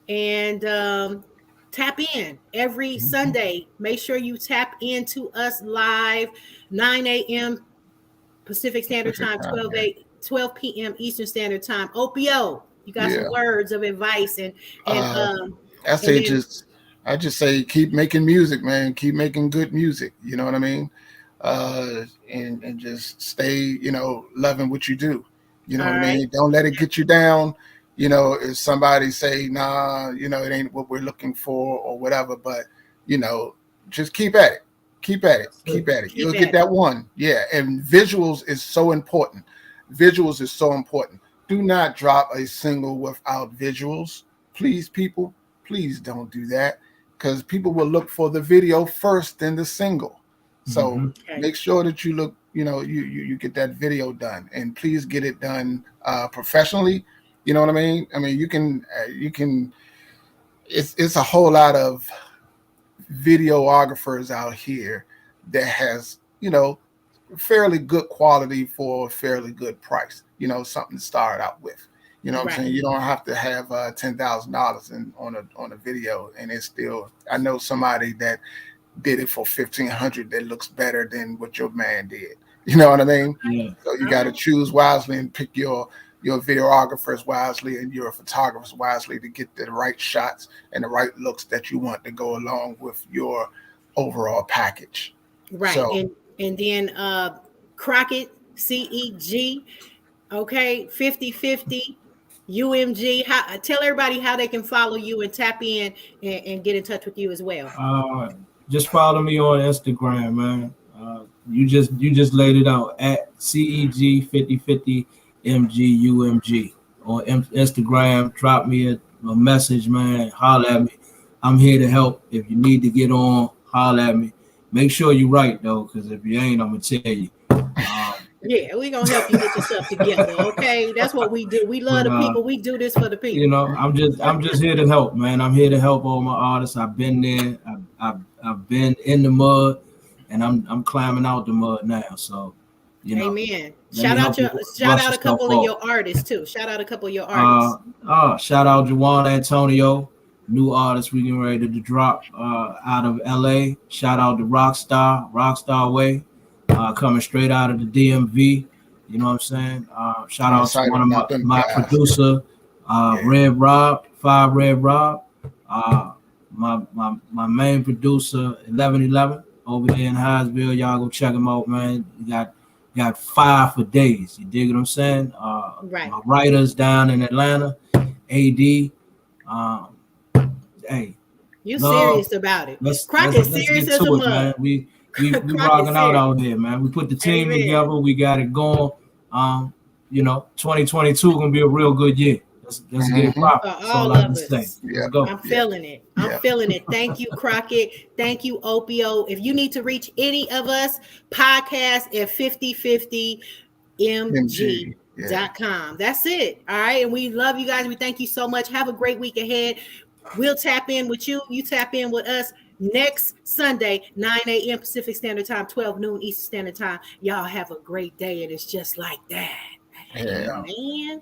and tap in every Sunday. Make sure you tap into us live, 9 a.m. Pacific Standard Time, 12 p.m. Eastern Standard Time. OPO, you got some words of advice I just say keep making music, man. Keep making good music. You know what I mean? And just stay, loving what you do. You know what I mean? Don't let it get you down. If somebody say, nah, it ain't what we're looking for or whatever, but just keep at it. Keep at it. You'll get that one. Yeah. And visuals is so important. Do not drop a single without visuals. Please, people, please don't do that. Because people will look for the video first, then the single. So make sure that you look, you get that video done, and please get it done professionally. You know what I mean? I mean, you can. It's a whole lot of videographers out here that has, fairly good quality for a fairly good price. Something to start out with. You know what I'm saying? You don't have to have $10,000 on a video, and it's still. I know somebody that did it for $1,500 that looks better than what your man did. You know what I mean? Yeah. So you got to choose wisely and pick your videographers wisely and your photographers wisely to get the right shots and the right looks that you want to go along with your overall package. Right. So, and then Crockett, CEG, okay, 50/50. UMG. Tell everybody how they can follow you and tap in and get in touch with you as well. Just follow me on Instagram, man. You just laid it out at CEG 5050 MGUMG on Instagram. Drop me a message, man. Holler at me. I'm here to help. If you need to get on, holler at me. Make sure you right though, because if you ain't, I'm gonna tell you. Yeah, we're gonna help you get yourself together. Okay, that's what we do. We love the people. We do this for the people. I'm just here to help, man. I'm here to help all my artists. I've been there. I've been in the mud, and I'm climbing out the mud now. So, Amen. Shout out a couple of your artists too. Shout out Shout out Juwan Antonio, new artist we getting ready to drop out of LA. Shout out to Rockstar Way. Coming straight out of the DMV, you know what I'm saying? Shout out to one of my producer, Red Rob, 5 Red Rob. My main producer, 1111, over there in Hyattsville. Y'all go check him out, man. You got 5 for days. You dig what I'm saying? My writers down in Atlanta, AD. Hey, you serious about it? Crockett serious as a mug. We rocking out here, man. We put the team together. We got it going. 2022 gonna be a real good year. Let's get it popping. That's all I can say. I'm feeling it. I'm feeling it. Thank you, Crockett. Thank you, Opio. If you need to reach any of us, podcast at 5050mg.com. That's it. All right. And we love you guys. We thank you so much. Have a great week ahead. We'll tap in with you. You tap in with us next Sunday, 9 a.m. Pacific Standard Time, 12 noon Eastern Standard Time. Y'all have a great day. And it's just like that. Yeah. Man.